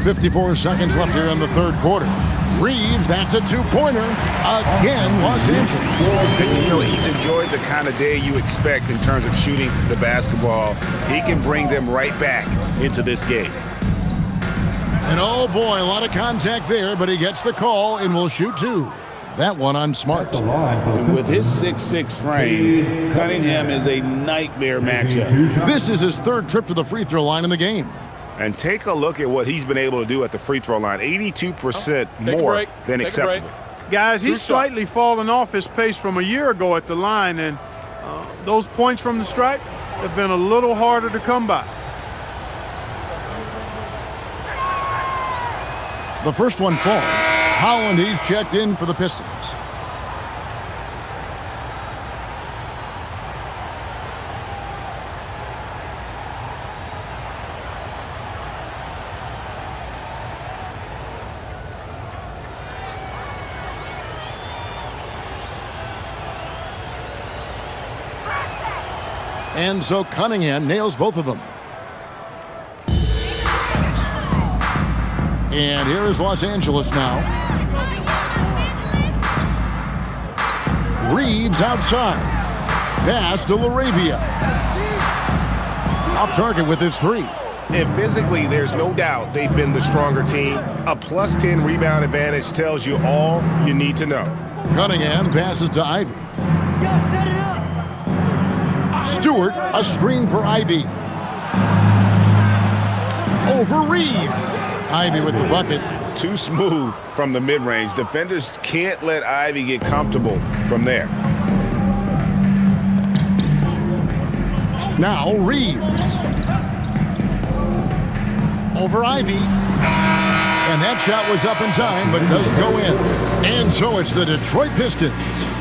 54 seconds left here in the third quarter. Reeves, that's a 2-pointer. Again, Los Angeles. You know, he's enjoyed the kind of day you expect in terms of shooting the basketball. He can bring them right back into this game. And oh boy, a lot of contact there, but he gets the call and will shoot 2. That one on Smart. With his 6'6" frame, Cunningham is a nightmare matchup. This is his 3rd trip to the free throw line in the game. And take a look at what he's been able to do at the free throw line. 82% more than acceptable. Guys, he's slightly fallen off his pace from a year ago at the line, and those points from the stripe have been a little harder to come by. The first one falls. Holland, he's checked in for the Pistons. And so Cunningham nails both of them. And here is Los Angeles now. Reeves outside. Pass to LaRavia. Off target with his 3. And physically, there's no doubt they've been the stronger team. A +10 rebound advantage tells you all you need to know. Cunningham passes to Ivy. Stewart, a screen for Ivy. Over Reeves. Ivy with the bucket. Too smooth from the mid-range. Defenders can't let Ivy get comfortable from there. Now Reeves. Over Ivy. And that shot was up in time, but doesn't go in. And so it's the Detroit Pistons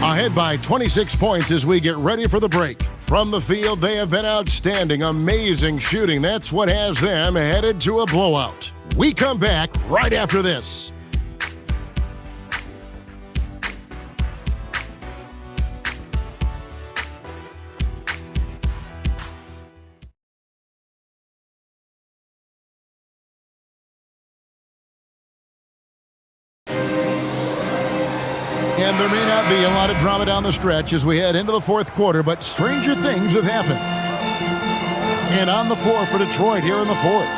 ahead by 26 points as we get ready for the break. From the field, they have been outstanding, amazing shooting. That's what has them headed to a blowout. We come back right after this. And there may not be a lot of drama down the stretch as we head into the fourth quarter, but stranger things have happened. And on the floor for Detroit here in the fourth.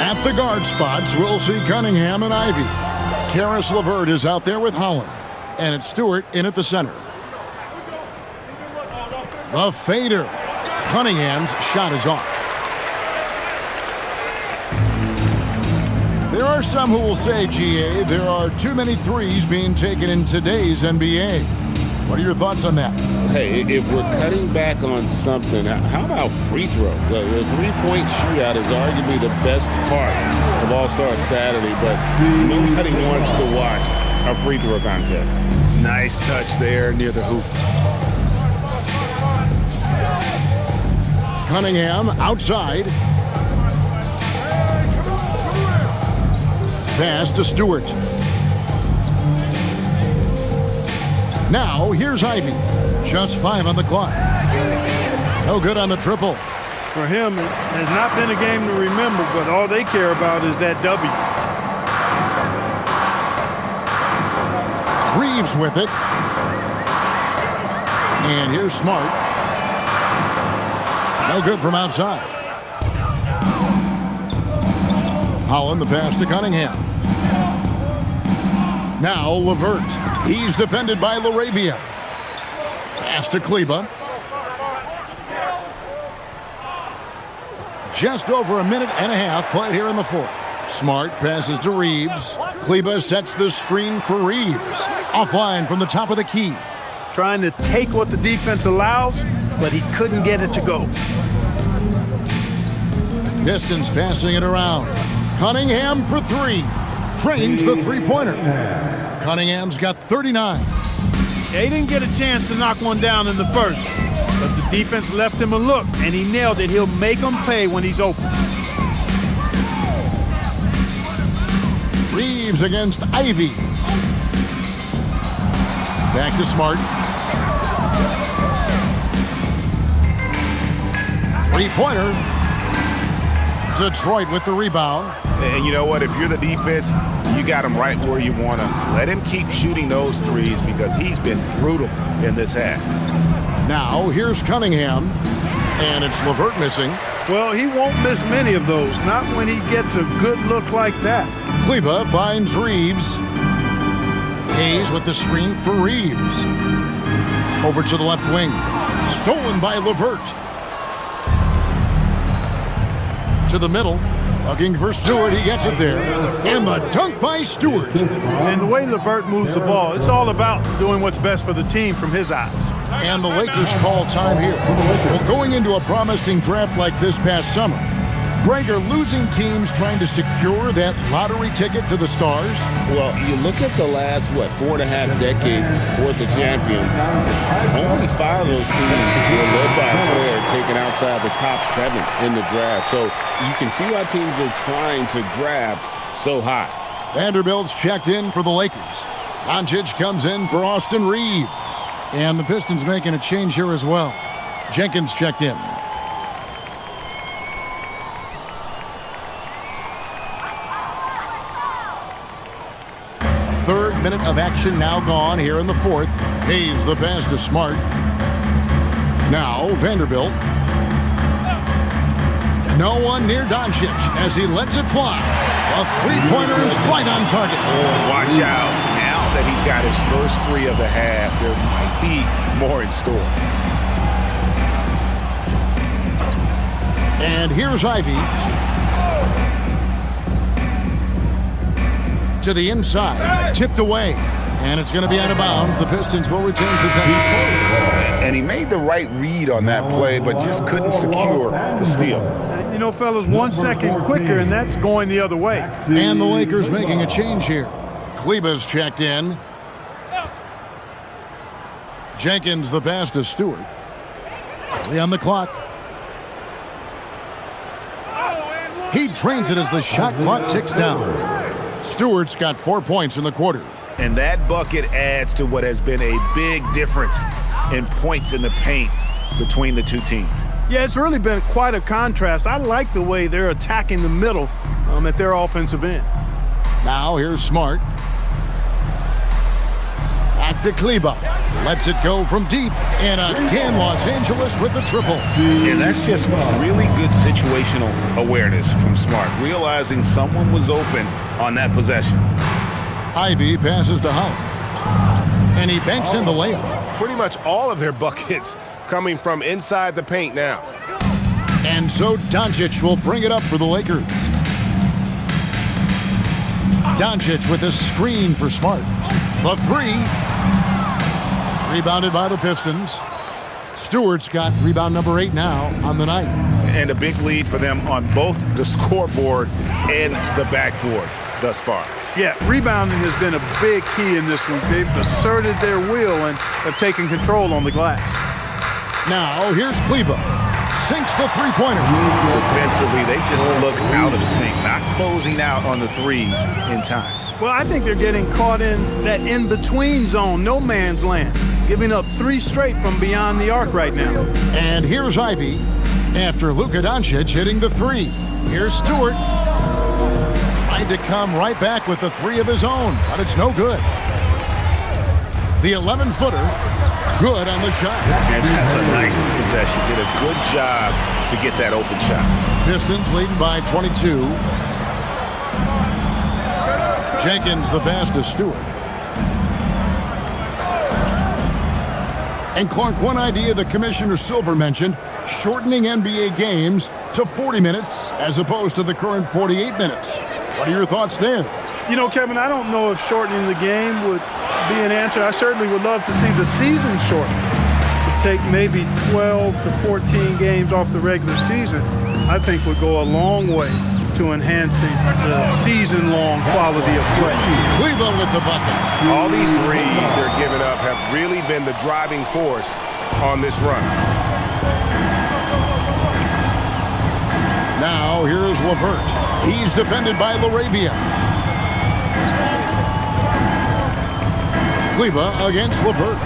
At the guard spots, we'll see Cunningham and Ivy. Karis LeVert is out there with Holland. And it's Stewart in at the center. The fader. Cunningham's shot is off. There are some who will say, GA, there are too many threes being taken in today's NBA. What are your thoughts on that? Hey, if we're cutting back on something, how about free throw? The three-point shootout is arguably the best part of All-Star Saturday, but nobody wants to watch a free throw contest. Nice touch there near the hoop. Cunningham outside. Pass to Stewart. Now, here's Ivy. Just 5 on the clock. No good on the triple. For him, it has not been a game to remember, but all they care about is that W. Reeves with it. And here's Smart. No good from outside. Holland, the pass to Cunningham. Now LeVert. He's defended by LaRavia. Pass to Kleba. Just over a minute and a half played here in the fourth. Smart passes to Reeves. Kleba sets the screen for Reeves. Offline from the top of the key. Trying to take what the defense allows, but he couldn't get it to go. Pistons passing it around. Cunningham for 3. Trains the three-pointer. Cunningham's got 39. They didn't get a chance to knock one down in the first, but the defense left him a look, and he nailed it. He'll make them pay when he's open. Reeves against Ivy. Back to Smart. Three-pointer. Detroit with the rebound. And you know what? If you're the defense, you got him right where you want him. Let him keep shooting those threes because he's been brutal in this half. Now, here's Cunningham. And it's LeVert missing. Well, he won't miss many of those, not when he gets a good look like that. Kleba finds Reeves. Hayes with the screen for Reeves. Over to the left wing. Stolen by LeVert. To the middle. Looking for Stewart. He gets it there. And the dunk by Stewart. And the way LeVert moves the ball, it's all about doing what's best for the team from his eyes. And the Lakers call time here. Well, going into a promising draft like this past summer, Greg, are losing teams trying to secure that lottery ticket to the stars? Well, you look at the last, 4.5 decades worth of champions, only 5 of those teams were led by a player taken outside the top 7 in the draft. So you can see why teams are trying to draft so high. Vanderbilt's checked in for the Lakers. Doncic comes in for Austin Reeves. And the Pistons making a change here as well. Jenkins checked in. Third minute of action now gone here in the fourth. Hayes the pass to Smart. Now Vanderbilt. No one near Doncic as he lets it fly. A three-pointer is right on target. Oh, watch out. Now that he's got his first 3 of the half, there might be more in store. And here's Ivy. To the inside, tipped away, and it's going to be out of bounds. The Pistons will retain possession. And he made the right read on that play, but just couldn't secure the steal. You know, fellas, 1 second quicker, and that's going the other way. And the Lakers making a change here. Kleba's checked in. Jenkins the pass to Stewart. 3 on the clock. He drains it as the shot clock ticks down. Stewart's got 4 points in the quarter. And that bucket adds to what has been a big difference in points in the paint between the two teams. Yeah, it's really been quite a contrast. I like the way they're attacking the middle at their offensive end. Now here's Smart. Back to Kleba. Lets it go from deep. And again, Los Angeles with the triple. And that's just really good situational awareness from Smart, realizing someone was open on that possession. Ivy passes to Holland. And he banks in the layup. Pretty much all of their buckets coming from inside the paint now. And so Doncic will bring it up for the Lakers. Doncic with a screen for Smart. The three. Rebounded by the Pistons. Stewart's got rebound number 8 now on the night. And a big lead for them on both the scoreboard and the backboard thus far. Yeah, rebounding has been a big key in this one. They've asserted their will and have taken control on the glass. Now, here's Kleber. Sinks the three-pointer. Defensively, they just look out of sync, not closing out on the threes in time. Well, I think they're getting caught in that in-between zone, no man's land, giving up 3 straight from beyond the arc right now. And here's Ivy after Luka Doncic hitting the 3. Here's Stewart. Tried to come right back with the 3 of his own, but it's no good. The 11-footer, good on the shot. And that's a nice possession. Did a good job to get that open shot. Pistons leading by 22. Jenkins the pass to Stewart. And Clark, one idea that Commissioner Silver mentioned, shortening NBA games to 40 minutes as opposed to the current 48 minutes. What are your thoughts there? You know, Kevin, I don't know if shortening the game would be an answer. I certainly would love to see the season shortened. To take maybe 12 to 14 games off the regular season, I think would go a long way to enhancing the season-long quality of play. Cleveland with the bucket. All these threes they're giving up have really been the driving force on this run. Now here's LeVert. He's defended by LaRavia. Kleber against LeVert.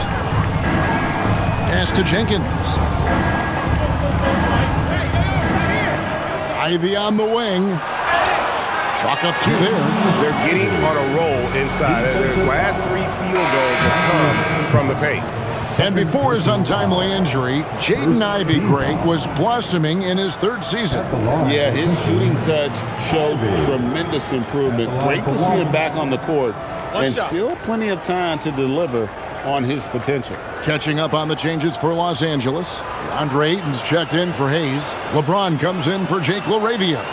Pass to Jenkins. Ivy on the wing. Chalk up 2 there. They're getting on a roll inside. Their last 3 field goals have come from the paint. And before his untimely injury, Jaden Ivey, Greg, was blossoming in his 3rd season. Yeah, his shooting touch showed tremendous improvement. Great to see him back on the court. And still plenty of time to deliver on his potential. Catching up on the changes for Los Angeles. Andre Ayton's checked in for Hayes. LeBron comes in for Jake LaRavia.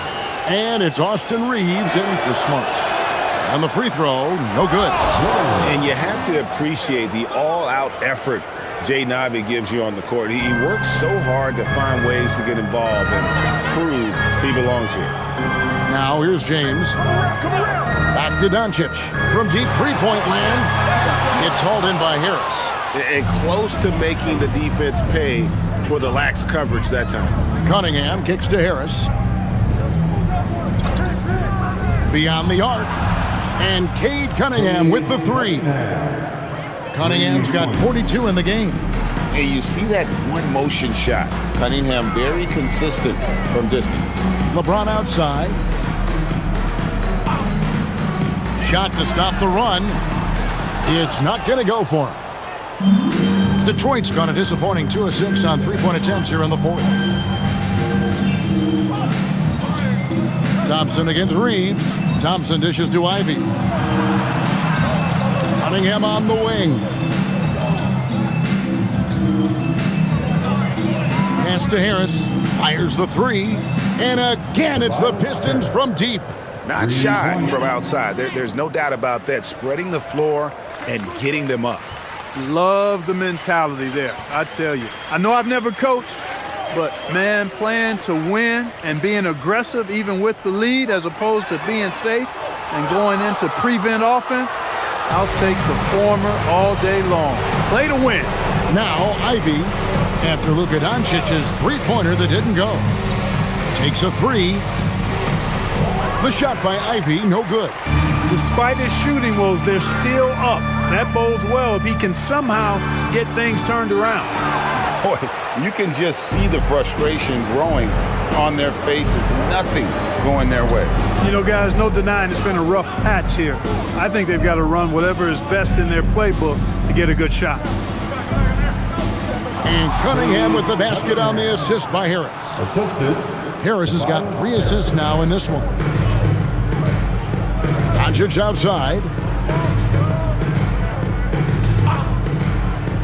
And it's Austin Reeves in for Smart. And the free throw, no good. And you have to appreciate the all-out effort Jaden Ivey gives you on the court. He works so hard to find ways to get involved and prove he belongs here. Now here's James. Back to Doncic. From deep three-point land, it's hauled in by Harris. And close to making the defense pay for the lax coverage that time. Cunningham kicks to Harris. Beyond the arc. And Cade Cunningham with the 3. Cunningham's got 42 in the game. And you see that one motion shot. Cunningham very consistent from distance. LeBron outside. Shot to stop the run. It's not going to go for him. Detroit's gone a disappointing 2 of 6 on 3-point attempts here in the 4th. Thompson against Reeves. Thompson dishes to Ivy. Cunningham on the wing. Pass to Harris. Fires the 3. And again, it's the Pistons from deep. Not shy from outside. There's no doubt about that. Spreading the floor and getting them up. Love the mentality there, I tell you. I know I've never coached, but, man, playing to win and being aggressive even with the lead as opposed to being safe and going into prevent offense, I'll take the former all day long. Play to win. Now Ivy, after Luka Doncic's three-pointer that didn't go. Takes a 3. The shot by Ivy, no good. Despite his shooting woes, they're still up. That bodes well if he can somehow get things turned around. Boy, you can just see the frustration growing on their faces. Nothing going their way. You know, guys, no denying it's been a rough patch here. I think they've got to run whatever is best in their playbook to get a good shot. And Cunningham with the basket on the assist by Harris. Harris has got 3 assists now in this one. Doncic outside.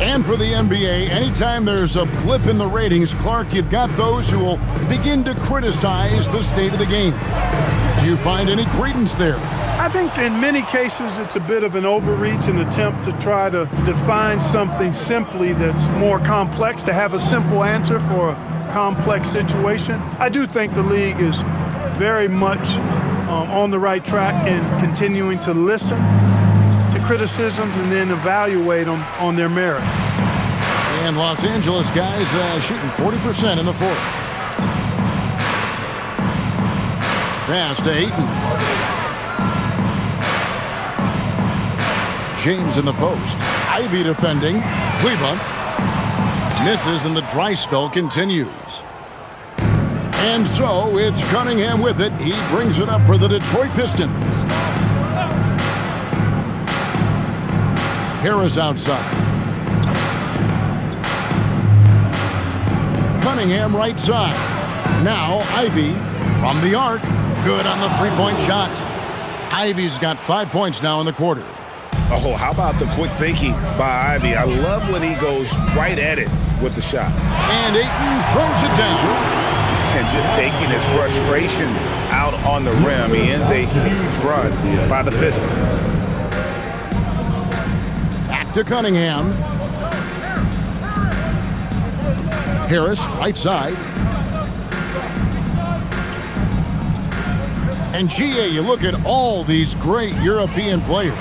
And for the NBA, anytime there's a blip in the ratings, Clark, you've got those who will begin to criticize the state of the game. Do you find any credence there? I think in many cases it's a bit of an overreach, an attempt to try to define something simply that's more complex, to have a simple answer for a complex situation. I do think the league is very much on the right track in continuing to listen to criticisms and then evaluate them on their merit. And Los Angeles guys shooting 40% in the fourth. Pass to Ayton. James in the post. Ivy defending. Cleveland misses and the dry spell continues. And so it's Cunningham with it. He brings it up for the Detroit Pistons. Harris outside. Cunningham right side. Now Ivy from the arc. Good on the three-point shot. Ivy's got 5 points now in the quarter. Oh, how about the quick thinking by Ivy? I love when he goes right at it with the shot. And Ayton throws it down. And just taking his frustration out on the rim. He ends a huge run by the Pistons. Back to Cunningham. Harris, right side. And GA, you look at all these great European players.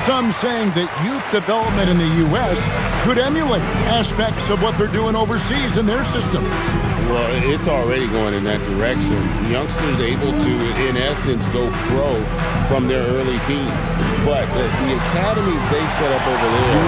Some saying that youth development in the U.S. could emulate aspects of what they're doing overseas in their system. Well, it's already going in that direction. Youngsters able to, in essence, go pro from their early teens. But the academies they've set up over there,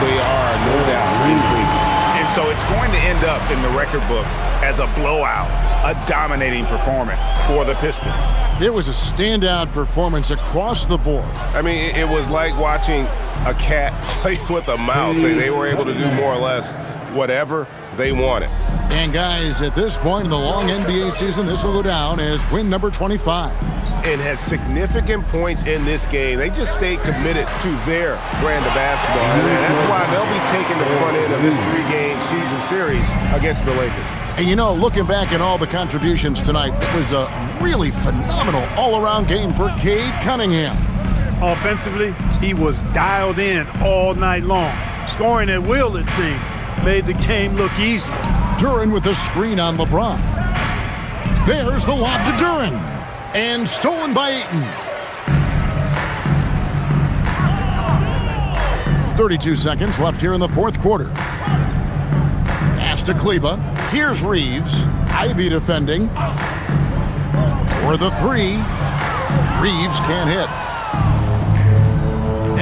they are no doubt intriguing. And so it's going to end up in the record books as a blowout, a dominating performance for the Pistons. It was a standout performance across the board. I mean, it was like watching a cat play with a mouse. They were able to do more or less whatever they wanted. And guys, at this point in the long NBA season, this will go down as win number 25. And had significant points in this game. They just stayed committed to their brand of basketball. And that's why they'll be taking the front end of this three-game season series against the Lakers. And you know, looking back at all the contributions tonight, it was a really phenomenal all-around game for Cade Cunningham. Offensively, he was dialed in all night long. Scoring at will, it seemed, made the game look easy. Duran with a screen on LeBron. There's the lob to Duran. And stolen by Ayton. 32 seconds left here in the fourth quarter. Pass to Kleba. Here's Reeves. Ivy defending. For the three. Reeves can't hit.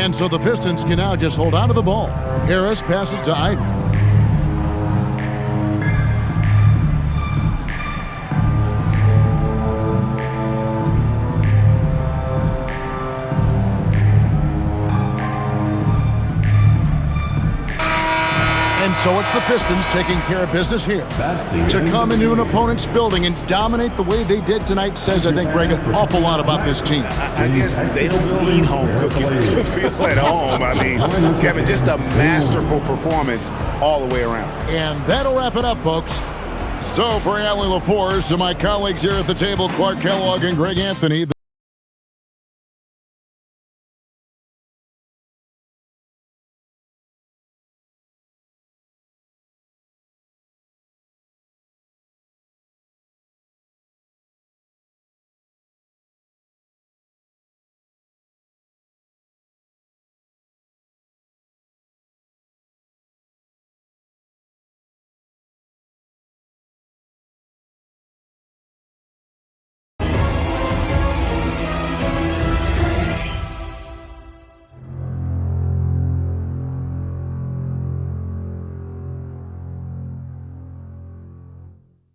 And so the Pistons can now just hold on to the ball. Harris passes to Ivy. And so it's the Pistons taking care of business here. To come into an opponent's building and dominate the way they did tonight says, I think, Greg, an awful lot about this team. I guess they don't need home cooking to feel at home. I mean, Kevin, just a masterful performance all the way around. And that'll wrap it up, folks. So for Allie LaForce and my colleagues here at the table, Clark Kellogg and Greg Anthony,